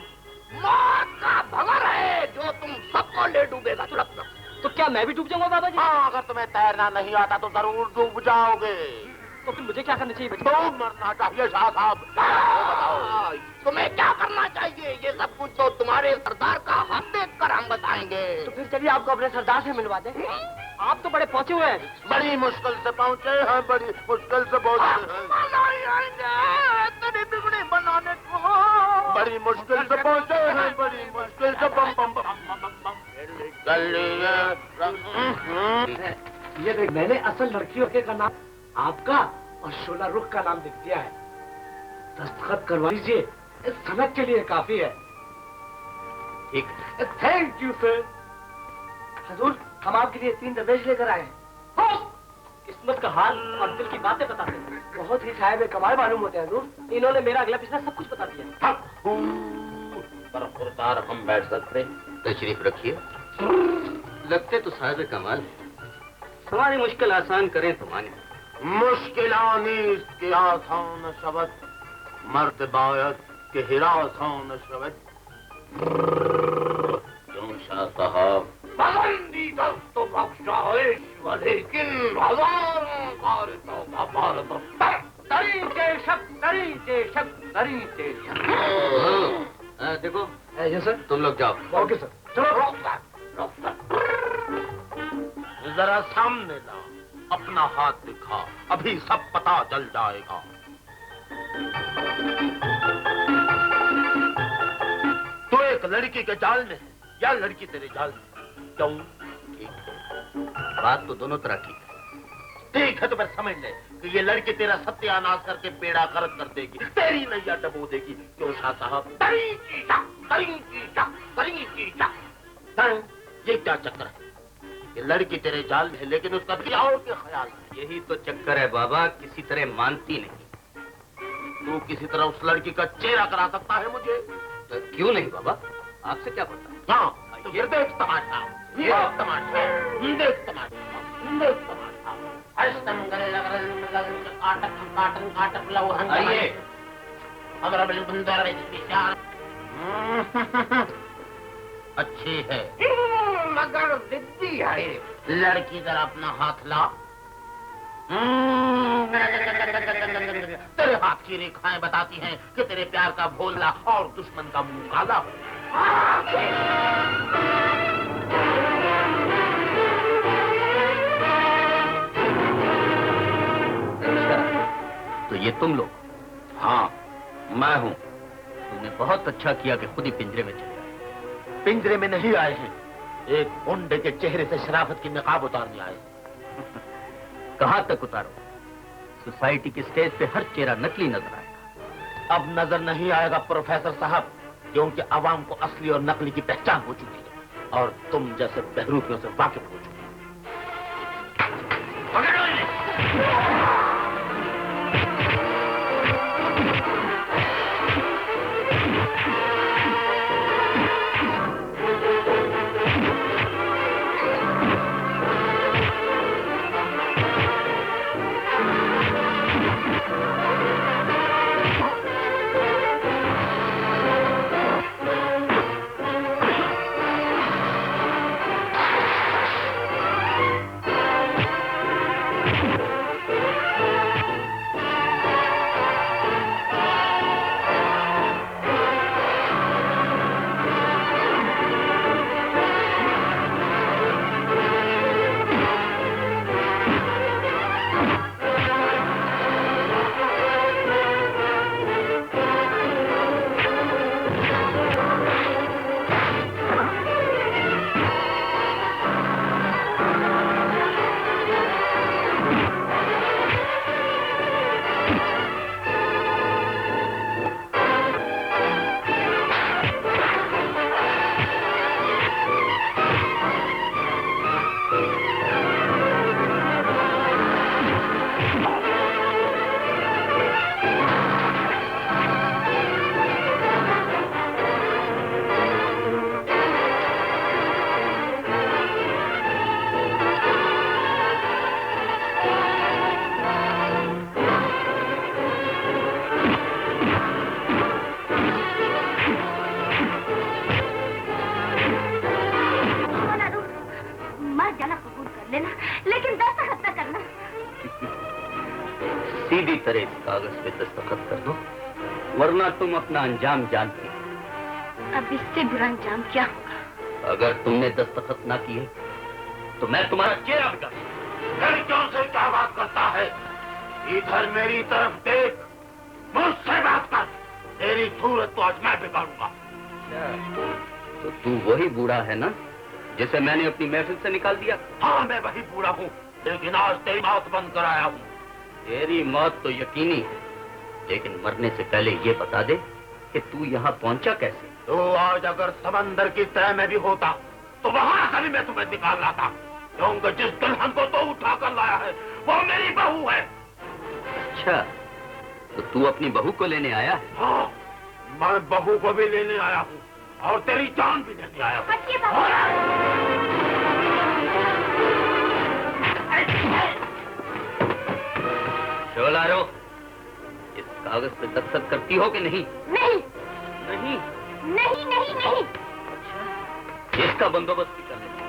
Speaker 1: मौत का भंवर है जो तुम सबको ले डूबेगा तुरंत।
Speaker 5: तो क्या मैं भी डूब जाऊंगा बाबा जी?
Speaker 1: हाँ, अगर तुम्हें तैरना नहीं आता तो जरूर डूब जाओगे।
Speaker 5: तो फिर मुझे क्या करना चाहिए?
Speaker 1: डूब मरना चाहिए शाह साहब। बताओ तुम्हें क्या करना चाहिए? ये सब कुछ तो तुम्हारे सरदार का हाथ देख कर हम बताएंगे।
Speaker 5: तो फिर चलिए आपको अपने सरदार से मिलवा दें। आप तो बड़े पहुंचे हुए हैं।
Speaker 1: बड़ी मुश्किल से पहुंचे हैं, बड़ी मुश्किल से पहुंचे हैं। तेरी बिगड़ी बनाने को बड़ी मुश्किल से पहुंचे हैं, बड़ी मुश्किल से बम बम बम।
Speaker 5: ये देख, मैंने असल लड़कियों के का नाम आपका और शोला रुख का नाम लिख दिया है। दस्तखत करवा लीजिए, इस समय के लिए काफी है।
Speaker 7: ठीक।
Speaker 5: Thank you sir. हजूर, हम आपके लिए 3 दरवेश लेकर आए हैं। किस्मत का हाल और दिल की बातें बताते हैं। बहुत ही साहिब कमाल मालूम होते हैं हजूर। इन्होंने मेरा अगला पिछला सब कुछ बता दिया।
Speaker 1: पर खुरदार हम बैठ सकते?
Speaker 7: तशरीफ रखिए। लगते तो साहिब कमाल, हमारी मुश्किल आसान करें तो माने।
Speaker 1: मुश्किलानीस के आसान शब्द, मर्द बायत के हिरासान शब्द। क्यों शाह साहब? पसंदीदा तो बख्शा है, लेकिन हजारों बार तो भारत
Speaker 10: तरीके शक, तरीके शक, तरीके शक।
Speaker 7: देखो
Speaker 5: ये सर,
Speaker 7: तुम लोग जाओ।
Speaker 5: Okay sir.
Speaker 1: चलो जरा सामने ला, अपना हाथ दिखा, अभी सब पता चल जाएगा। तो एक लड़की के जाल में है या लड़की तेरे जाल में? क्यों?
Speaker 7: बात तो दोनों तरह की है।
Speaker 1: ठीक है, तो फिर समझ ले कि ये लड़की तेरा सत्यानाश करके बेड़ा गर्क कर देगी, तेरी नैया डबो देगी। क्यों शाह साहब? ये क्या चक्कर है? ये लड़की तेरे जाल में है, लेकिन उसका भी और के ख्याल है।
Speaker 7: यही तो चक्कर है बाबा, किसी तरह मानती नहीं।
Speaker 1: तू किसी तरह उस लड़की का चेहरा करा सकता है मुझे?
Speaker 7: तो क्यों नहीं बाबा, आपसे क्या पता?
Speaker 1: हाँ, तो ये देख तमाशा, ये तमाशा, देख तमाशा, देख तमाशा।
Speaker 7: आइए।
Speaker 1: अच्छी है मगर जिद्दी है। लड़की जरा अपना हाथ ला। तेरे हाथ की रेखाएं बताती हैं कि तेरे प्यार का भोला और दुश्मन का मुंह काला।
Speaker 7: तो ये तुम लोग?
Speaker 1: हाँ, मैं हूँ।
Speaker 7: तुमने बहुत अच्छा किया कि खुद ही पिंजरे में चले आए।
Speaker 1: पिंजरे में नहीं आए हैं, एक गुंडे के चेहरे से शराफत की नकाब उतारने आए।
Speaker 7: कहाँ तक उतारो? सोसाइटी के स्टेज पे हर चेहरा नकली नजर आएगा।
Speaker 1: अब नजर नहीं आएगा प्रोफेसर साहब, क्योंकि आवाम को असली और नकली की पहचान हो चुकी है, और तुम जैसे बहरूपियों से वाकिफ हो चुके हो।
Speaker 6: लेना, लेकिन दस्तखत न करना।
Speaker 7: सीधी तरह इस कागज पे दस्तखत कर दो, वरना तुम अपना अंजाम जानती हो।
Speaker 6: अब इससे बुरा अंजाम क्या होगा?
Speaker 7: अगर तुमने दस्तखत ना किए तो मैं तुम्हारा चेहरा बिगाड़।
Speaker 1: लड़कियों से क्या बात करता है? इधर मेरी तरफ देख, मुझसे बात कर। तेरी सूरत तो आज मैं बिगाड़ूंगा।
Speaker 7: तो तू वही बूढ़ा है ना जिसे मैंने अपनी महफिल से निकाल दिया?
Speaker 1: हाँ, मैं वही बूढ़ा हूँ, लेकिन आज तेरी मौत बंद कराया हूँ।
Speaker 7: तेरी मौत तो यकीनी है, लेकिन मरने से पहले ये बता दे कि तू यहाँ पहुंचा कैसे?
Speaker 1: तो आज अगर समंदर की तह में भी होता तो वहां से भी मैं तुम्हें निकाल लाता, क्योंकि जिस दुल्हन को तो उठा कर लाया है वो मेरी बहू है।
Speaker 7: अच्छा, तो तू अपनी बहू को लेने आया है?
Speaker 1: हाँ, मैं बहू को भी लेने आया हूँ और तेरी जान भी लेने आया हूँ।
Speaker 7: शोलारो, इस कागज पे दस्तखत करती हो कि नहीं?
Speaker 6: नहीं
Speaker 7: नहीं
Speaker 6: नहीं नहीं नहीं।
Speaker 7: इसका बंदोबस्त भी कर लेते।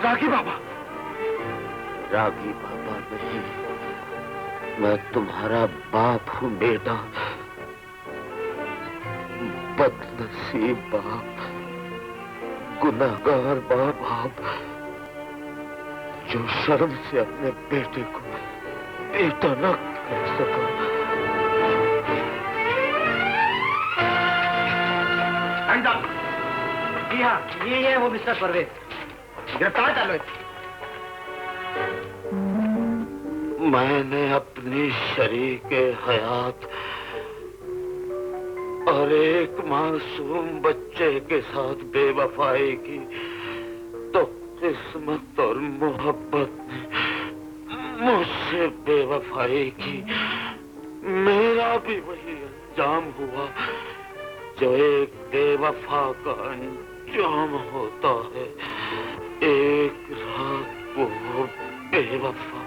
Speaker 1: रागी बाबा।
Speaker 2: रागी बाबा नहीं, मैं तुम्हारा बाप हूँ बेटा। बदनसीब बाप, गुनाहगार बाप, जो शर्म से अपने बेटे को बेटा न कह सका।
Speaker 10: जी हाँ, ये है वो मिस्टर परवेज, गिरफ्तार कर लो।
Speaker 2: मैंने अपनी शरीके हयात और एक मासूम बच्चे के साथ बेवफाई की, तो किस्मत और मोहब्बत ने मुझसे बेवफाई की। मेरा भी वही अंजाम हुआ जो एक बेवफा का अंजाम होता है। एक रात वो बेवफा